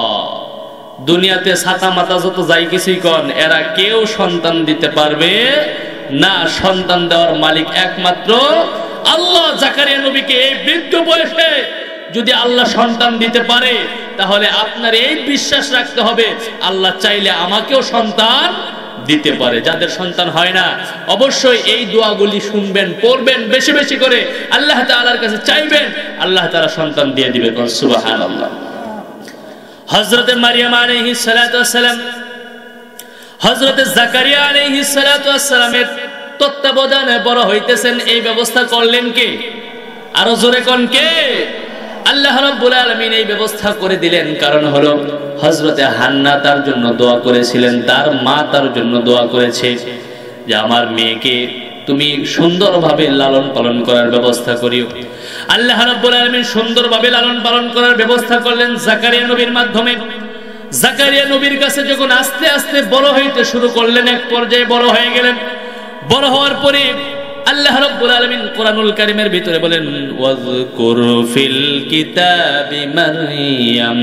দুনিয়াতে ছাতা মাতা যত যাই কিছুই কন, এরা কেউ সন্তান দিতে পারবে না। সন্তান দেওয়ার মালিক একমাত্র আল্লাহ। জাকারিয়া নবীকে এই বৃদ্ধ বয়সে যদি আল্লাহ সন্তান দিতে পারে, তাহলে আপনার এই বিশ্বাস রাখতে হবে, আল্লাহ চাইলে আমাকেও সন্তান দিতে পারে। যাদের সন্তান হয় না, অবশ্যই এই দোয়াগুলি শুনবেন, পড়বেন, বেশি বেশি করে আল্লাহ তাআলার কাছে চাইবেন, আল্লাহ তাআলা সন্তান দিয়ে দিবেন। সুবহানাল্লাহ। হযরতে মারিয়াম আলাইহিস সালাতু ওয়াস সালাম হযরতে জাকারিয়া আলাইহিস সালাতু ওয়াস সালামের তত্ত্বাবধানে বড় হইতেছেন, এই ব্যবস্থা করলেন কে? আরো জোরে কোন কে? আল্লাহ রাব্বুল আলামিন এই ব্যবস্থা করে দিলেন। কারণ হলো, হযরতে হান্না তার জন্য দোয়া করেছিলেন, তার মা তার জন্য দোয়া করেছে যে আমার মেয়েকে তুমি সুন্দরভাবে লালন পালন করার ব্যবস্থা করিও। আল্লাহ রাব্বুল আলামিন সুন্দরভাবে লালন পালন করার ব্যবস্থা করলেন জাকারিয়া নবীর মাধ্যমে। জাকারিয়া নবীর কাছে যখন আস্তে আস্তে বড় হইতে শুরু করলেন, এক পর্যায়ে বড় হয়ে গেলেন। বড় হওয়ার পরে আল্লাহ রাব্বুল আলামিন কোরআনুল কারীমের ভিতরে বলেন, ওয়াজকুর ফিল কিতাবি মারইয়াম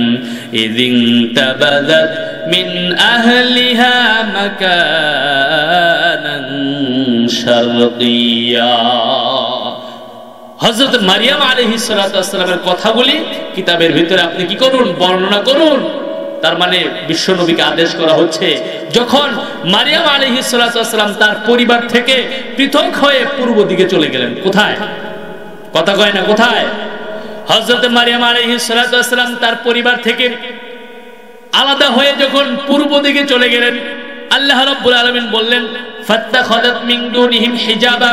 ইযিন তাবাযাত মিন আহলিহা মাকানান শারকিয়া। হযরত মারিয়াম আলাইহিস সালাতু ওয়াস সালামের কথাগুলি কিতাবের ভিতরে আপনি কি করুন? বর্ণনা করুন। তার মানে বিশ্ব নবীকে আদেশ করা হচ্ছে, যখন মারিয়াম আলাইহিস সালাতু ওয়াস সালাম তার পরিবার থেকে পৃথক হয়ে পূর্ব দিকে চলে গেলেন। কোথায়? কথা কয় না, কোথায়? হযরত মারিয়াম আলাইহিস সালাতু ওয়াস সালাম তার পরিবার থেকে আলাদা হয়ে যখন পূর্ব দিকে চলে গেলেন, আল্লাহ রাব্বুল আলামিন বললেন, ফাত্তাখাযাত মিন দুনিহিম হিজাবা।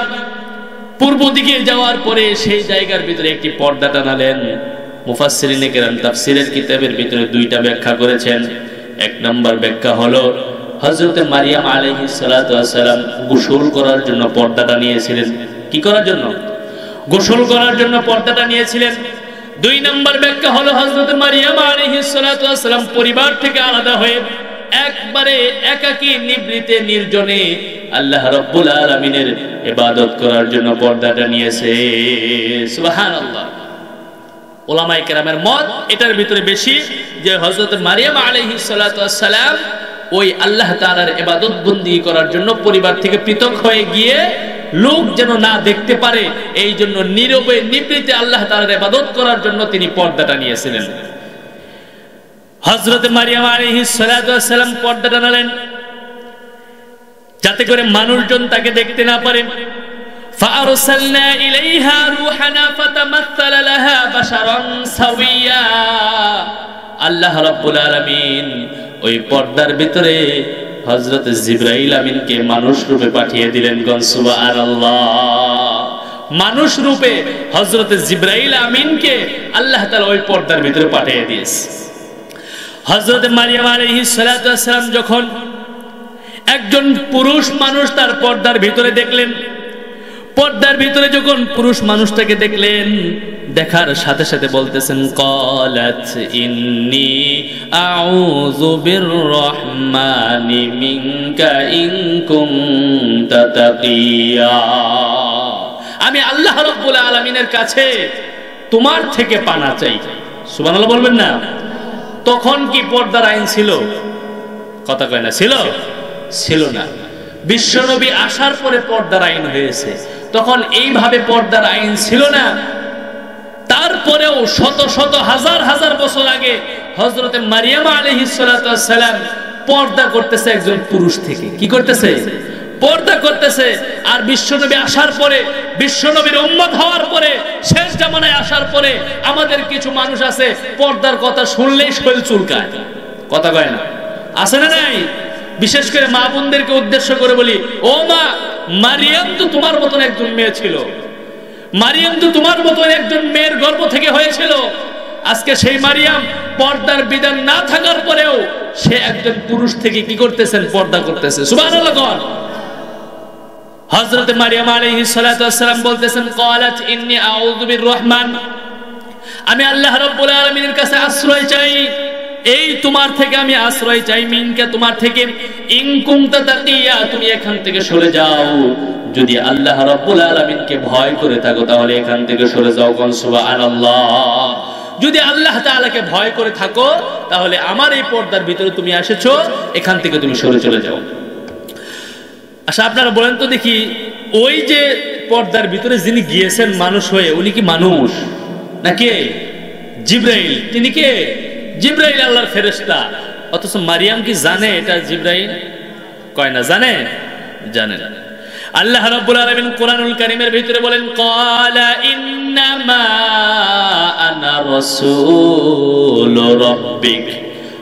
পূর্ব দিকে যাওয়ার পরে সেই জায়গার ভিতরে একটি পর্দা টানালেন। মুফাসসিরিনে কেরাম তাফসীরের কিতাবের ভিতরে দুইটা ব্যাখ্যা করেছেন। এক নম্বর ব্যাখ্যা হলো, হযরতে মারিয়াম আলাইহিস সালাতু ওয়াস সালাম গোসল করার জন্য পর্দাটা নিয়েছিলেন। কি করার জন্য? গোসল করার জন্য পর্দাটা নিয়েছিলেন। দুই নম্বর ব্যাখ্যা হলো, হযরতে মারিয়াম আলাইহিস সালাতু ওয়াস সালাম পরিবার থেকে আলাদা হয়ে একবারে একাকী নিভৃতে নির্জনে আল্লাহ রাব্বুল আলামিনের ইবাদত করার জন্য পর্দাটা নিয়েছে। সুবহানাল্লাহ। ওলামায়ে কেরামের মত এটার ভিতরে বেশি যে হযরত মারিয়াম আলাইহিস সালাতু ওয়াস সালাম ওই আল্লাহ তাআলার ইবাদত বন্দি করার জন্য পরিবার থেকে পৃথক হয়ে গিয়ে লোক যেন না দেখতে পারে, এই জন্য নীরবে নিভৃতে আল্লাহ তাআলার ইবাদত করার জন্য তিনি পর্দাটা নিয়েছিলেন। হযরত মারিয়াম আলাইহিস সালাতু ওয়াস সালাম পর্দা টানালেন যাতে করে মানুষজন তাকে দেখতে না পারে। فأرسلنا إليها روحنا فتمثل لها بشرا سويا। আল্লাহ রাব্বুল আলামিন ওই পর্দার ভিতরে হযরত জিবরাইল আমিনকে মানুষ রূপে পাঠিয়ে দিলেন। সুবহানাল্লাহ। মানুষ রূপে হযরত জিবরাইল আমিনকে আল্লাহ তাআলা ওই পর্দার ভিতরে পাঠিয়ে দিয়েছে। হযরত মারিয়াম আলাইহিস সালাতু ওয়াস সালাম যখন একজন পুরুষ মানুষ তার পর্দার ভিতরে দেখলেন, পর্দার ভিতরে যখন পুরুষ মানুষটাকে দেখলেন, দেখার সাথে সাথে বলতেছেন, ক্বালাত ইন্নী আউযু বিররহমানি মিনকা ইন কুনতা তাকিয়া। আমি আল্লাহ রাব্বুল আলামিনের কাছে তোমার থেকে পানা চাই। সুবহানাল্লাহ বলবেন না? তখন কি পর্দার আইন ছিল? কথা কয় না, ছিল? ছিল না। বিশ্বনবী আসার পরে পর্দার আইন হয়েছে, তখন এইভাবে পর্দার আইন ছিল না। তারপরেও শত শত হাজার হাজার বছর আগে হযরতে মারিয়াম আলাইহিস সালাতু ওয়াস সালাম পর্দা করতেছে একজন পুরুষ থেকে। কি করতেছে? পর্দা করতেছে। আর বিশ্বনবী আসার পরে, বিশ্বনবীর উম্মত হওয়ার পরে, শেষ জামানায় আসার পরে আমাদের কিছু মানুষ আছে পর্দার কথা শুনলেই শরীর চুলকায়। কথা কয় না? আছে না নাই? বিশেষ করে মা বোনদেরকে উদ্দেশ্য করে বলি, ও মা, মারিয়াম তো তোমার মতন একজন মেয়ে ছিল, মারিয়াম তো তোমার মতন একজন মেয়ের গর্ভ থেকে হয়েছিল। আজকে সেই মারিয়াম পর্দার বিধান না থাকার পরেও সে একজন পুরুষ থেকে কি করতেছেন? পর্দা করতেছে। সুবহানাল্লাহ। হযরত মারিয়াম আলাইহিস সালাতু ওয়াস সালাম বলতেছেন, ক্বালাত ইন্নী আউযু বির-রহমান, আমি আল্লাহ রাব্বুল আলামিনের কাছে আশ্রয় চাই, এই তোমার থেকে আমি আশ্রয় চাই, মিনকা তোমার থেকে, ইন কুনতা তাকিয়া, তুমি এখান থেকে সরে যাও, যদি আল্লাহ রাব্বুল আলামিনকে ভয় করে থাকো তাহলে এখান থেকে সরে যাও। কোন সুবহানাল্লাহ। যদি আল্লাহ তাআলাকে ভয় করে থাকো তাহলে আমার এই পর্দার ভিতরে তুমি এসেছো, এখান থেকে তুমি সরে চলে যাও। আচ্ছা আপনারা বলেন তো দেখি, ওই যে পর্দার ভিতরে যিনি গিয়েছেন মানুষ হয়ে, উনি কি মানুষ নাকি? জিবরাইল। তিনি কে? জিবরাইল, আল্লাহর ফেরেশতা। অথচ মারিয়াম কি জানে এটা জিবরাইল? কয় না জানে, জানে না। আল্লাহ রাব্বুল আলামিন কোরআনুল কারীমের ভিতরে বলেন, ক্বালা ইন্নামা আনা রাসূলু রাব্বিক।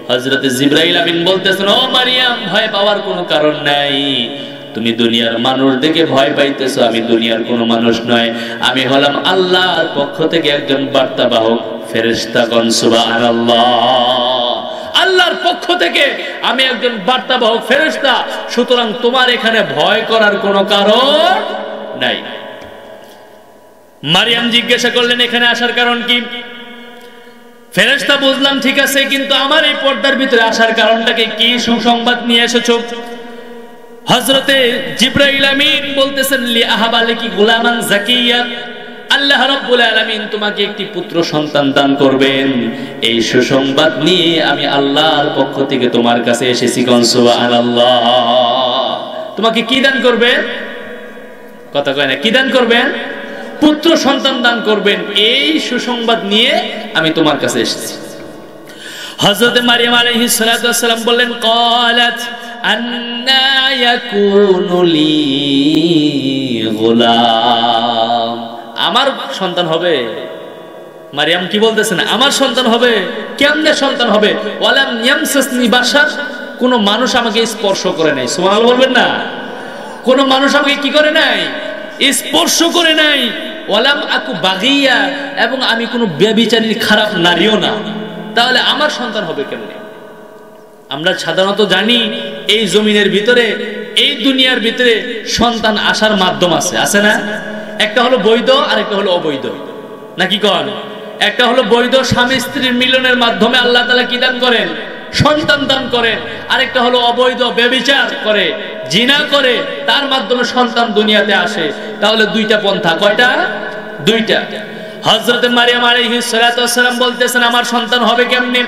হযরত জিবরাইল আমিন বলতেছেন, ও মারিয়াম, ভয় পাওয়ার কোনো কারণ নাই, তুমি দুনিয়ার মানুষ দেখে ভয় পাইতেছো, আমি দুনিয়ার কোনো মানুষ নয়, আমি হলাম আল্লাহর পক্ষ থেকে একজন বার্তাবাহক ফেরেশতা। কোন সুবহানাল্লাহ। আল্লাহর পক্ষ থেকে আমি একজন বার্তাবাহক ফেরেশতা, সুতরাং তোমার এখানে ভয় করার কোনো কারণ নাই। মারিয়াম জিজ্ঞাসা করলেন, এখানে আসার কারণ কি? ফেরেশতা বুঝলাম, ঠিক আছে, কিন্তু আমার এই পর্দার ভিতরে আসার কারণটাকে কি? সুসংবাদ নিয়ে এসেছো। হযরতে জিবরাইল আমিন বলতেছেন, লি আহাবা লাকি গুলামান যাকিয়া, আল্লাহ রাব্বুল আলামিন তোমাকে একটি পুত্র সন্তান দান করবেন, এই সুসংবাদ নিয়ে আমি আল্লাহর পক্ষ থেকে তোমার কাছে এসেছি। কোন সুবহানাল্লাহ। তোমাকে কি দান করবেন? কথা কয় না, কি দান করবেন? পুত্র সন্তান দান করবেন, এই সুসংবাদ নিয়ে আমি তোমার কাছে এসেছি। হযরত মারিয়াম আলাইহিস সালাতু ওয়াস সালাম বললেন, ক্বালাত আন্না ইয়াকুনু লি গুলাম, আমার সন্তান হবে? মারিয়াম কি বলতেছেন? আমার সন্তান হবে? কেমনে সন্তান হবে? ওয়ালাম ইয়ামসাসনি বাশার, কোন মানুষ আমাকে স্পর্শ করে নাই। সুবহানাল্লাহ বলবেন না? কোন মানুষ আমাকে কি করে নাই? স্পর্শ করে নাই। ওয়ালাম আকু বাগিয়া, এবং আমি কোনো ব্যভিচারী খারাপ নারীও না, তাহলে আমার সন্তান হবে কেমনে? আমরা সাধারণত জানি এই জমিনের ভিতরে, এই দুনিয়ার ভিতরে সন্তান আসার মাধ্যম আছে, আছে না? একটা হলো বৈধ আর একটা হলো অবৈধ, নাকি কোন? একটা হলো বৈধ, স্বামী স্ত্রীর মিলনের মাধ্যমে আল্লাহ তাআলা কি দান করেন? সন্তান দান করেন। আরেকটা হলো অবৈধ, ব্যভিচার করে, জিনা করে, তার মাধ্যমে সন্তান দুনিয়াতে আসে। তাহলে দুইটা পন্থা। কয়টা? দুইটা। হযরত মারিয়াম আলাইহিস সালাতু ওয়াস সালাম বলতেছেন, আমার সন্তান হবে কেমনে?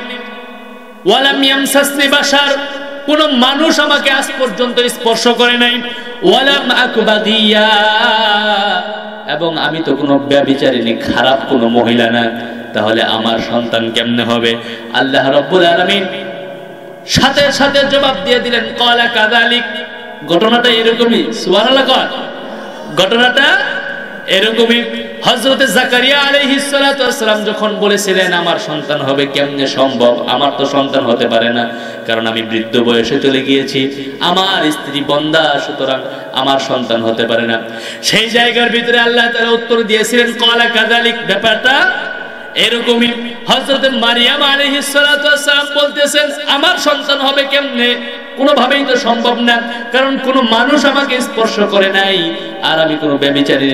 ওয়ালাম ইয়ামসাসনি বাশার, কোন মানুষ আমাকে আজ পর্যন্ত স্পর্শ করে নাই। ওয়ালাম আকু বাগিয়া, এবং আমি তো কোনো ব্যভিচারিণী খারাপ কোনো মহিলা না, তাহলে আমার সন্তান কেমনে হবে? আল্লাহ রাব্বুল আলামিন সাথে সাথে জবাব দিয়ে দিলেন, ক্বালা কাযালিক, ঘটনাটা এরকমই। সুবহানাল্লাহ। ঘটনাটা এরকমই। হযরত জাকারিয়া আলাইহিস সালাতু ওয়াস সালাম যখন বলেছিলেন আমার সন্তান হবে, কেমনে সম্ভব? আমার তো সন্তান হতে পারে না, কারণ আমি বৃদ্ধ বয়সে চলে গিয়েছি, আমার স্ত্রী বন্দা, সুতরাং আমার সন্তান হতে পারে না। সেই জায়গার ভিতরে আল্লাহ তাআলা উত্তর দিয়েছিলেন, ক্বালা কাযালিক, ব্যাপারটা এরকমই। হযরত মারিয়াম আলাইহিস সালাতু ওয়াস সালাম বলতেছেন, আমার সন্তান হবে কেমনে? কোনোভাবেই তো সম্ভব না, কারণ কোনো মানুষ আমাকে স্পর্শ করে নাই, আর আমি কোনো ব্যভিচারী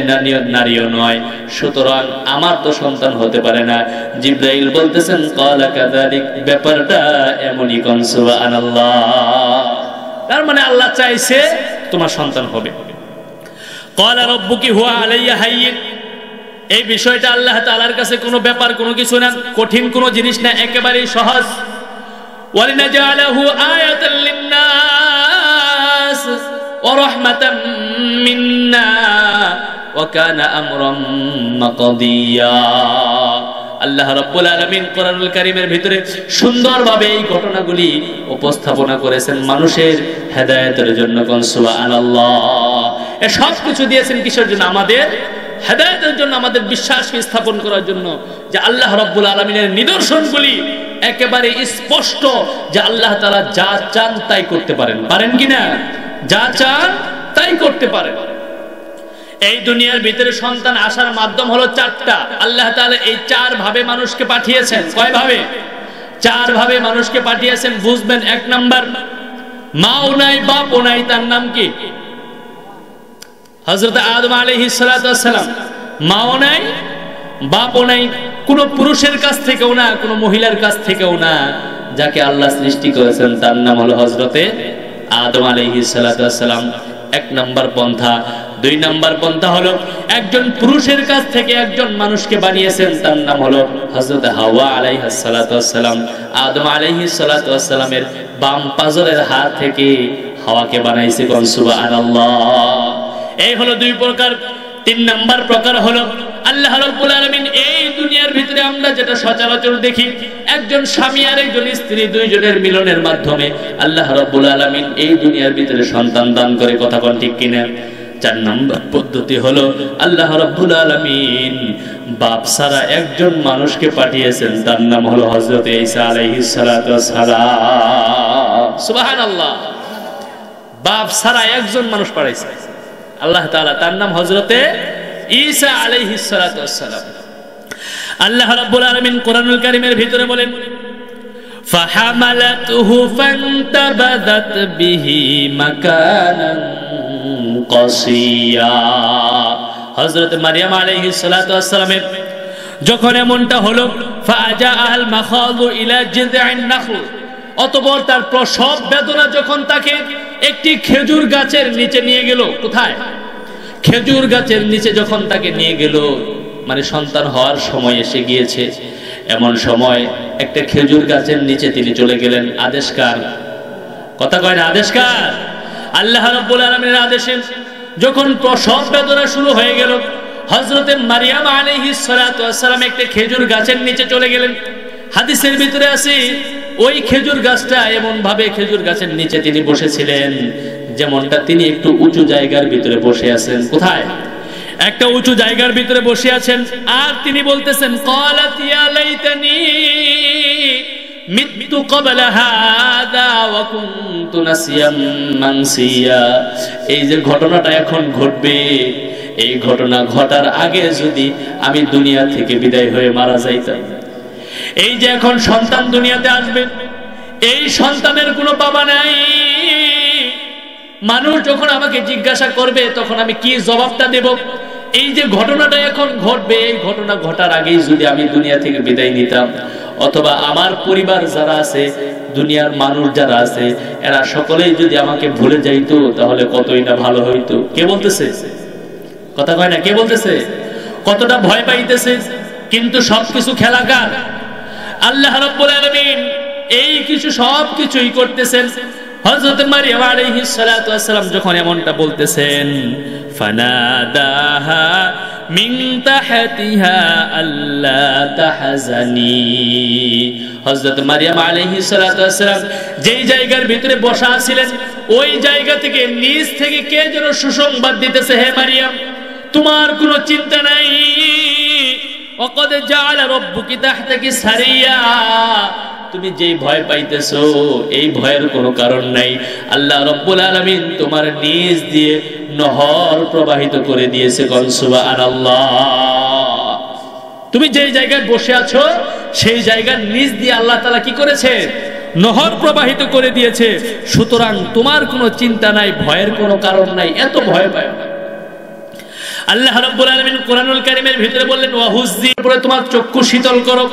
নারীও নয়, সুতরাং আমার তো সন্তান হতে পারে না। জিবরাইল বলতেছেন, ক্বালা কাযালিক, ব্যাপারটা এমনই। কোন সুবহানাল্লাহ। তার মানে আল্লাহ চাইছে তোমার সন্তান হবে। ক্বালা রাব্বুকি হুয়া আলাইয়া হাইয়্যিন, এই বিষয়টা আল্লাহ তাআলার কাছে কোনো ব্যাপার, কোনো কিছু না, কঠিন কোনো জিনিস না, একেবারেই সহজ। ওয়ালিনাজালাহু আয়াতাল লিন্নাস ওয়া রাহমাতাম মিন্না ওয়া কানা আমরাম মাকদিয়া। আল্লাহ রাব্বুল আলামিন কোরআনুল কারীমের ভিতরে সুন্দরভাবে এই ঘটনাগুলি উপস্থাপনা করেছেন মানুষের হেদায়েতের জন্য। কোন সুবহানাল্লাহ। এ সব কিছু দিয়েছেন কিসের জন্য? আমাদের হেদায়েতের জন্য, আমাদের বিশ্বাসকে স্থাপন করার জন্য, যে আল্লাহ রাব্বুল আলামিনের নিদর্শনগুলি একেবারে স্পষ্ট, যে আল্লাহ তাআলা যা চান তাই করতে পারেন। পারেন কিনা? যা চান তাই করতে পারেন। এই দুনিয়ার ভিতরে সন্তান আসার মাধ্যম হলো চারটা। আল্লাহ তাআলা এই চার ভাবে মানুষকে পাঠিয়েছেন। কয় ভাবে? চার ভাবে মানুষকে পাঠিয়েছেন। বুঝবেন, এক নাম্বার, মাও নাই বাপও নাই, তার নাম কি? হযরত আদম আলাইহিস সালাতু ওয়াস সালাম, মাও নাই বাপও নাই, কোন পুরুষের কাছ থেকেও না, কোন মহিলার কাছ থেকেও না। যাকে আল্লাহ সৃষ্টি করেছেন তার নাম হলো হযরতে আদম আলাইহিস সালাতু ওয়াস সালাম। এক নাম্বার পন্থা। দুই নাম্বার পন্থা হলো একজন পুরুষের কাছ থেকে একজন মানুষকে বানিয়েছেন, তার নাম হলো হযরত হাওয়া আলাইহিস সালাতু ওয়াস সালাম। আদম আলাইহিস সালাতু ওয়াস সালামের বাম পাজরের হাত থেকে হাওয়াকে বানাইছে। কোন সুবহানাল্লাহ। এই হলো দুই প্রকার। তিন নাম্বার প্রকার হলো আল্লাহ রাব্বুল আলামিন এই দুনিয়ার ভিতরে আমরা যেটা সচরাচর দেখি, একজন স্বামী আর একজন স্ত্রী দুইজনের মিলনের মাধ্যমে আল্লাহ রাব্বুল আলামিন এই দুনিয়ার ভিতরে সন্তান দান করে। কথা কোন ঠিক কিনা? চার নাম্বার পদ্ধতি হলো আল্লাহ রাব্বুল আলামিন বাপ ছাড়া একজন মানুষকে পাঠিয়েছেন, তার নাম হলো হযরত ঈসা আলাইহিস সালাতু ওয়াস সালাম। সুবহানাল্লাহ। বাপ ছাড়া একজন মানুষ পাঠাইছে আল্লাহ তাআলা, তার নাম হযরতে ঈসা আলাইহিস সালাতু ওয়াস সালাম। আল্লাহ রাব্বুল আলামিন কোরআনুল কারীমের ভিতরে বলেন, ফাহামালাতুহু ফান্তাবাযাত বিহি মাকানান কাসিয়া। হযরত মারইয়াম আলাইহিস সালাতু ওয়াস সালামের যখন এমনটা হলো, ফাজাআল মাখাদু ইলা জিযআইন নাখল, অতঃপর তার প্রসব বেদনা যখন তাকে একটি খেজুর গাছের নিচে নিয়ে গেল। কোথায়? খেজুর গাছের নিচে যখন তাকে নিয়ে গেল, মানে সন্তান হওয়ার সময় এসে গিয়েছে, এমন সময় একটা খেজুর গাছের নিচে তিনি চলে গেলেন। আদেশ কার? কথা কয় না, আদেশ কার? আল্লাহ রাব্বুল আলামিনের আদেশে যখন প্রসব বেদনা শুরু হয়ে গেল, হযরতে মারইয়াম আলাইহিস সালাতু ওয়াস সালাম একটা খেজুর গাছের নিচে চলে গেলেন। হাদিসের ভিতরে আছে ওই খেজুর গাছটা এমন ভাবে খেজুর গাছের নিচে তিনি বসেছিলেন যেমনটা তিনি একটু উঁচু জায়গার ভিতরে বসে আছেন। কোথায়? একটা উঁচু জায়গার ভিতরে বসে আছেন। আর তিনি বলতেছেন, ক্বালাত ইয়া লাইতানি মিতু ক্বাবলা হাদা ওয়া কুনতু নাসিয়াম মানসিয়া। এই যে ঘটনাটা এখন ঘটবে, এই ঘটনা ঘটার আগে যদি আমি দুনিয়া থেকে বিদায় হয়ে মারা যাইতাম। এই যে এখন সন্তান দুনিয়াতে আসবে, এই সন্তানের কোনো বাবা নাই। মানুষ যখন আমাকে জিজ্ঞাসা করবে তখন আমি কি জবাবটা দেব? এই যে ঘটনাটা এখন ঘটবে, এই ঘটনা ঘটার আগেই যদি আমি দুনিয়া থেকে বিদায় নিতাম, অথবা আমার পরিবার যারা আছে, দুনিয়ার মানুষ যারা আছে, এরা সকলেই যদি আমাকে ভুলে যাইতো, তাহলে কতই না ভালো হইতো। কে বলতেছে? কথা কয় না, কে বলতেছে? কতটা ভয় পাইতেছে। কিন্তু সবকিছু খেলাকার। আল্লাহ রাব্বুল আলামিন এই কিছু সবকিছুই করতেছেন। হযরত মারইয়াম আলাইহিস সালাতু ওয়াস সালাম যখন এমনটা বলতেছেন, ফানাদাহা মিন তাহতিহা আল্লা তাহজানি। হযরত মারইয়াম আলাইহিস সালাতু ওয়াস সালাম যেই জায়গার ভিতরে বসা ছিলেন, ওই জায়গা থেকে নিচ থেকে কে যেন সুসংবাদ দিতেছে, হে মারইয়াম, তোমার কোনো চিন্তা নাই। ওয়াকাদ জাআলা রাব্বুকি তাহতাকি সারিয়া। তুমি যেই ভয় পাইতেছো, এই ভয়ের কোনো কারণ নাই। আল্লাহ রাব্বুল আলামিন তোমার নিজ দিয়ে নহর প্রবাহিত করে দিয়েছে। কোন সুবহানাল্লাহ। তুমি যেই জায়গায় বসে আছো, সেই জায়গার নিজ দিয়ে আল্লাহ তাআলা কি করেছে? নহর প্রবাহিত করে দিয়েছে। সুতরাং তোমার কোনো চিন্তা নাই, ভয়ের কোনো কারণ নাই, এত ভয় পায় না। আল্লাহ রাব্বুল আলামিন কোরআনুল কারীমের ভিতরে বললেন, ওয়াহুজ্জি, পরে তোমার চক্ষু শীতল করো।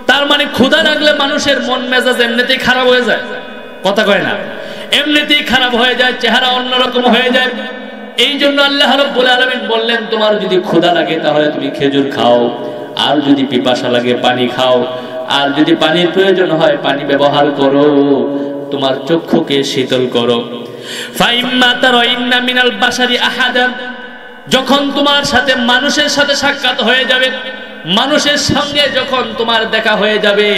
তার মানে ক্ষুধা লাগলে মানুষের মন মেজাজ এমনিতেই খারাপ হয়ে যায়। কথা কয় না, এমনিতেই খারাপ হয়ে যায়, চেহারা অন্যরকম হয়ে যায়। এই জন্য আল্লাহ রাব্বুল আলামিন বললেন, তোমার যদি ক্ষুধা লাগে তাহলে তুমি খেজুর খাও, আর যদি পিপাসা লাগে পানি খাও, আর যদি পানির প্রয়োজন হয় পানি ব্যবহার করো, তোমার চক্ষুকে শীতল করো। ফাইম্মা তারাইন্না মিনাল বাশারি আহাদান, যখন তোমার সাথে মানুষের সাথে সাক্ষাৎ হয়ে যাবে, মানুষের সঙ্গে যখন তোমার দেখা হয়ে যাবে,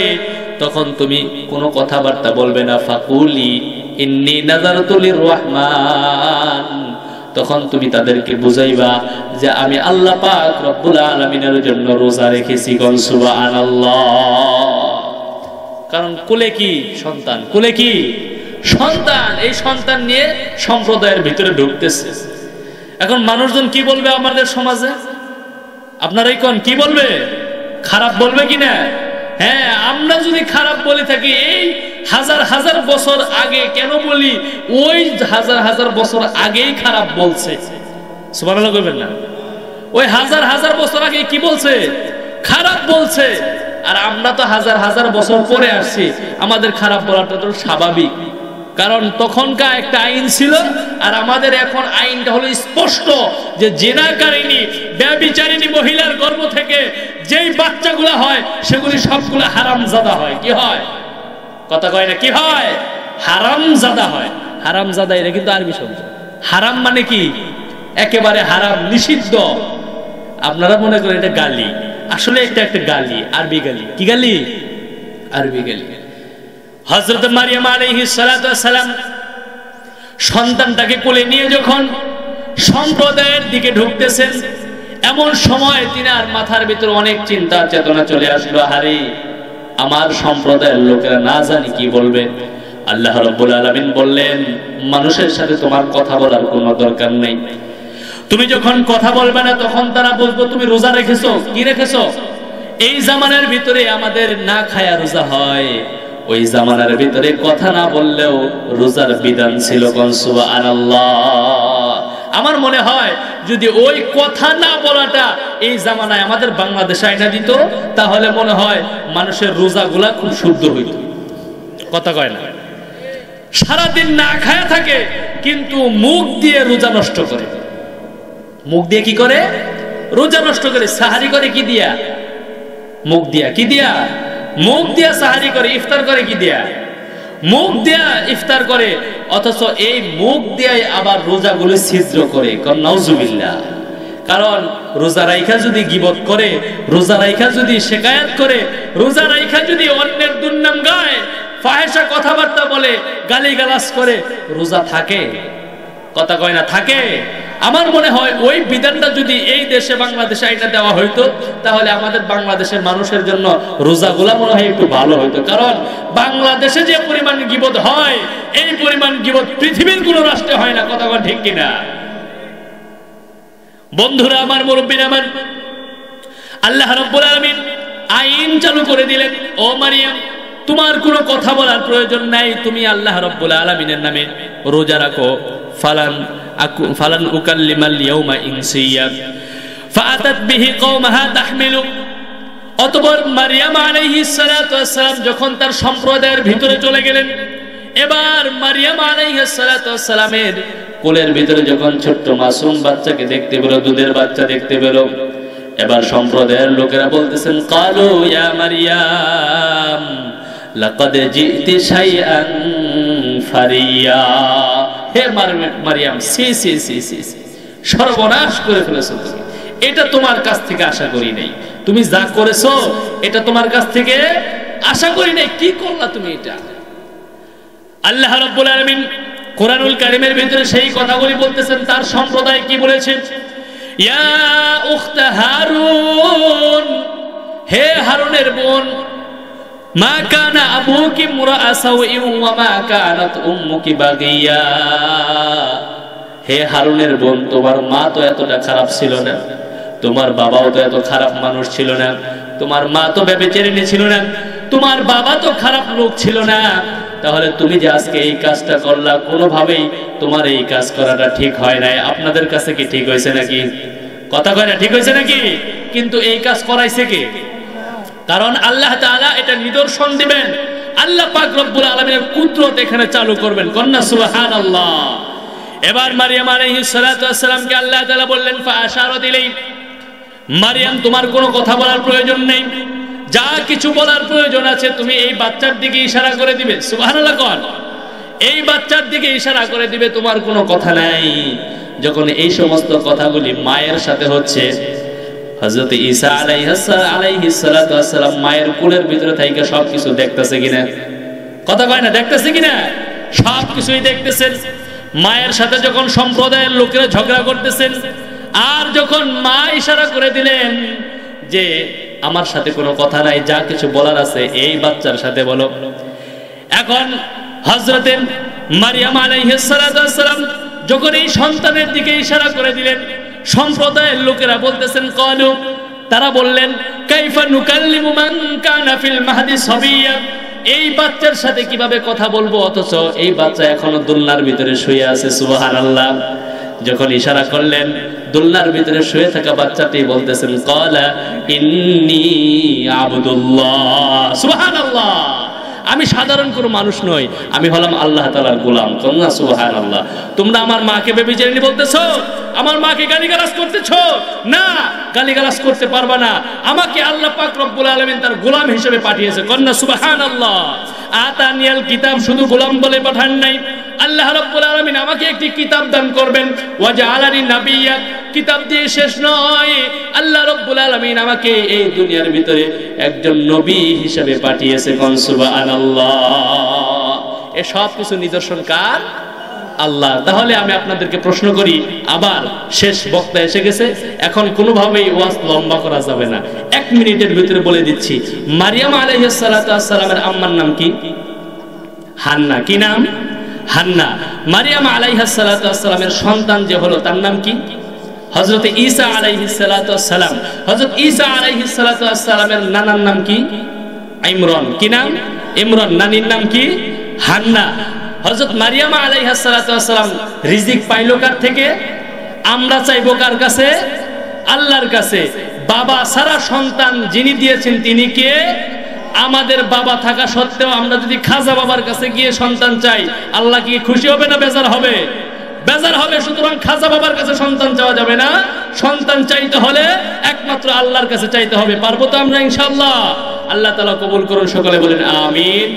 তখন তুমি কোনো কথাবার্তা বলবে না। ফাকুলি ইন্নী নাযারতু লির-রহমান, তখন তুমি তাদেরকে বুঝাইবা যে আমি আল্লাহ পাক রব্বুল আলামিনের জন্য রোজা রেখেছি। কোন সুবহানাল্লাহ। কারণ কোলে কি সন্তান, কোলে কি সন্তান, এই সন্তান নিয়ে সম্প্রদায়ের ভিতরে ঢুকতেছে। এখন মানুষজন কি বলবে আমাদের সমাজে? আপনারাই কোন, কি বলবে? খারাপ বলবে কিনা? হ্যাঁ, আমরা যদি খারাপ বলে থাকি, এই হাজার হাজার বছর আগে কেন বলি? ওই হাজার হাজার বছর আগেই খারাপ বলছে। সুবহানাল্লাহ কইবেন না? ওই হাজার হাজার বছর আগে কি বলছে? খারাপ বলছে। আর আমরা তো হাজার হাজার বছর পরে আসছি, আমাদের খারাপ বলাটা তো স্বাভাবিক, কারণ তখনকার একটা আইন ছিল। আর আমাদের এখন আইনটা হলো স্পষ্ট যে জেনাকারিনী, ব্যভিচারিণী মহিলার গর্ভ থেকে যেই বাচ্চাগুলা হয় সেগুলি সবগুলো হারামজাদা হয়। কি হয়? কথা কয় না, কি হয়? হারামজাদা হয়। হারামজাদা এটা কিন্তু আরবি শব্দ। হারাম মানে কি? একেবারে হারাম, নিষিদ্ধ। আপনারা মনে করেন এটা গালি, আসলে এটা একটা গালি, আরবি গালি। কি গালি? আরবি গালি। হযরত মারিয়াম আলাইহিস সালাতু ওয়াস সালাম সন্তানটাকে কোলে নিয়ে যখন সম্প্রদায়ের দিকে ঢুকতেছেন, এমন সময় তিনার মাথার ভিতর অনেক চিন্তা চেতনা চলে আসলো। হারে, আমার সম্প্রদায়ের লোকেরা না জানি কি বলবে। আল্লাহ রাব্বুল আলামিন বললেন, মানুষের সাথে তোমার কথা বলার কোনো দরকার নেই। তুমি যখন কথা বলবে না, তখন তারা বলবো তুমি রোজা রেখেছো। কি রেখেছো? এই জামানার ভিতরে আমাদের না খায়া রোজা হয়। ওই জামানার ভিতরে কথা না বললেও রোজার বিধান ছিল। কোন সুবহানাল্লাহ। আমার মনে হয় যদি ওই কথা না বলাটা এই জামানায় আমাদের বাংলাদেশে আইনা দিত, তাহলে মনে হয় মানুষের রোজাগুলা খুব শুদ্ধ হইত। কথা কয় না? সারাদিন না খায়া থাকে, কিন্তু মুখ দিয়ে রোজা নষ্ট করে। মুখ দিয়ে কি করে? রোজা নষ্ট করে। সাহারি করে কি দিয়া? মুখ দিয়া। কি দিয়া? মুখ দিয়া সাহারি করে। ইফতার করে কি দিয়া? মুখ দিয়া ইফতার করে। অথচ এই মুখ দিয়ে আবার রোজাগুলো ছিদ্র করে। নাউজুবিল্লাহ। কারণ রোজা রাইখা যদি গীবত করে, রোজা রাইখা যদি শিকায়াত করে, রোজা রাইখা যদি অন্যের দুর্নাম গায়, ফাহেসা কথাবার্তা বলে, গালিগালাজ করে, রোজা থাকে? কথা কয় না, থাকে? আমার মনে হয় ওই বিধানটা যদি এই দেশে বাংলাদেশে আইনা দেওয়া হইতো, তাহলে আমাদের বাংলাদেশের মানুষের জন্য রোজাগুলা মনে হয় একটু ভালো হইতো। কারণ বাংলাদেশে যে পরিমাণ গীবত হয়, এই পরিমাণ গীবত পৃথিবীর কোন রাষ্ট্রে হয় না। কথা ঠিক কিনা? বন্ধুরা আমার, মুরব্বীরা আমার, আল্লাহ রাব্বুল আলামিন আইন চালু করে দিলেন, ও মারিয়াম, তোমার কোনো কথা বলার প্রয়োজন নাই। তুমি আল্লাহ রাব্বুল আলামিনের নামে রোজা রাখো। ফালান উকাল্লিমাল ইয়াউমা ইনসিয়া ফাআতাত বিহি কওমাহা তাহমিলু। অতঃপর মারিয়াম আলাইহিস সালাতু ওয়াস সালাম যখন তার সম্প্রদায়ের ভিতরে চলে গেলেন, এবার মারিয়াম আলাইহিস সালাতু ওয়াস সালামের কোলের ভিতরে যখন ছোট্ট মাসুম বাচ্চাকে দেখতে পেল, দুধের বাচ্চা দেখতে পেল, এবার সম্প্রদায়ের লোকেরা বলতেছেন, ক্বালু ইয়া মারিয়াম লাকাদ জিতি শাইআন ফারিয়া। হে মারিয়াম, সি সি সি সি, সর্বনাশ করে ফেলেছো তুমি। এটা তোমার কাছ থেকে আশা করি নাই। তুমি যা করেছো এটা তোমার কাছ থেকে আশা করি নাই। কি করলা তুমি এটা? আল্লাহ রাব্বুল আলামিন কোরআনুল কারীমের ভিতরে সেই কথাগুলি বলতেছেন। তার সম্প্রদায় কি বলেছে? ইয়া উখতা হারুন, হে হারুনের বোন, মা কানা আবুকি মুরাআ সাওইন ওয়া মা কানাত উম্মুকি বাগিয়া। হে হারুনের বোন, তোমার মা তো এতটা খারাপ ছিল না, তোমার বাবাও তো এত খারাপ মানুষ ছিল না, তোমার মা তো ব্যভিচারিণী ছিল না, তোমার বাবা তো খারাপ লোক ছিল না। তাহলে তুমি যে আজকে এই কাজটা করলা, কোনোভাবেই তোমার এই কাজ করাটা ঠিক হয় নাই। আপনাদের কাছে কি ঠিক হয়েছে নাকি? কথা কয় না, ঠিক হয়েছে নাকি? কিন্তু এই কাজ করাইছে কে? কারণ আল্লাহ তাআলা এটা নিদর্শন দিবেন। আল্লাহ পাক রব্বুল আলামিনের কুদরত এখানে চালু করবেন। কন্না সুবহানাল্লাহ। এবার মারিয়াম আলাইহিস সালাতু ওয়াস সালামকে আল্লাহ তাআলা বললেন, ফাআশারাত ইলাই, মারিয়াম তোমার কোনো কথা বলার প্রয়োজন নেই। যা কিছু বলার প্রয়োজন আছে তুমি এই বাচ্চার দিকে ইশারা করে দিবে। সুবহানাল্লাহ কোন? এই বাচ্চার দিকে ইশারা করে দিবে, তোমার কোনো কথা নাই। যখন এই সমস্ত কথাগুলি মায়ের সাথে হচ্ছে, হযরত ঈসা আলাইহিস সালাতু ওয়াস সালাম মায়ের কোলের ভিতরে থাইকা সবকিছু দেখতেছে কিনা? কথা কয় না, দেখতেছে কিনা? সবকিছুই দেখতেছেন। মায়ের সাথে যখন সম্প্রদায়ের লোকেরা ঝগড়া করতেছেন, আর যখন মা ইশারা করে দিলেন যে আমার সাথে কোনো কথা নাই, যা কিছু বলার আছে এই বাচ্চার সাথে বলো। এখন হযরতে মারিয়াম আলাইহিস সালাতু ওয়াস সালাম যখন এই সন্তানের দিকে ইশারা করে দিলেন, সম্প্রদায়ের লোকেরা বলতেছেন ক্বালু, তারা বললেন কাইফা নুকাল্লিমু মান কানা ফিল মাহদি সাবিয়্যা, এই বাচ্চার সাথে কিভাবে কথা বলবো, অথচ এই বাচ্চা এখনো দোলনার ভিতরে শুয়ে আছে। সুবহানাল্লাহ। যখন ইশারা করলেন, দোলনার ভিতরে শুয়ে থাকা বাচ্চাটি বলতেছেন ক্বালা ইন্নী আবদুল্লাহ। সুবহানাল্লাহ। আমি সাধারণ কোনো মানুষ নই, আমি হলাম আল্লাহ তাআলার গোলাম। তোমরা সুবহানাল্লাহ। তোমরা আমার মাকে বেবিচারিণী বলতেছো, আমার মাকে গালিগালাজ করতেছো, না গালিগালাজ করতে পারবা না। আমাকে আল্লাহ পাক রব্বুল আলামিন তার গোলাম হিসেবে পাঠিয়েছে। কন্যা সুবহানাল্লাহ। আতানিয়াল কিতাব, শুধু গোলাম বলে পাঠান নাই, আল্লাহ রাব্বুল আলামিন আমাকে একটি কিতাব দান করবেন। ওয়াজআলানি নাবিয়্যা, কিতাব দিয়ে শেষ নয়, আল্লাহ রাব্বুল আলামিন আমাকে এই দুনিয়ার ভিতরে একজন নবী হিসেবে পাঠিয়েছে। কোন সুবহানাল্লাহ। এই সব কিছু নিদর্শন কার? আল্লাহ। তাহলে আমি আপনাদেরকে প্রশ্ন করি, আবার শেষ বক্তা এসে গেছে, এখন কোনোভাবেই ওয়াজ লম্বা করা যাবে না, 1 মিনিটের ভিতরে বলে দিচ্ছি। মারিয়াম আলাইহিস সালাতু ওয়াস সালামের আম্মার নাম কি? হান্না। কি নাম? হান্না। মারিয়াম আলাইহিস সালাতু ওয়াস সালামের সন্তান যে হলো তার নাম কি? হযরত ঈসা আলাইহিস সালাতু ওয়াস সালাম। হযরত ঈসা আলাইহিস সালাতু ওয়াস সালামের নানার নাম কি? ইমরান। কি নাম? ইমরান। নানির নাম কি? হান্না। হযরত মারিয়াম আলাইহিস সালাতু ওয়াস সালাম রিজিক পাইলো কার থেকে? আমরা চাইবো কার কাছে? আল্লাহর কাছে। বাবা ছাড়া সন্তান যিনি দিয়েছেন তিনি কে? আমাদের বাবা থাকা সত্ত্বেও আমরা যদি খাজা বাবার কাছে গিয়ে সন্তান চাই, আল্লাহ কি খুশি হবে না বেজার হবে? বেজার হবে। সুতরাং খাজা বাবার কাছে সন্তান চাওয়া যাবে না। সন্তান চাইতে হলে একমাত্র আল্লাহর কাছে চাইতে হবে। পারবো তো আমরা ইনশাআল্লাহ? আল্লাহ তাআলা কবুল করুন। সকলে বলেন আমিন।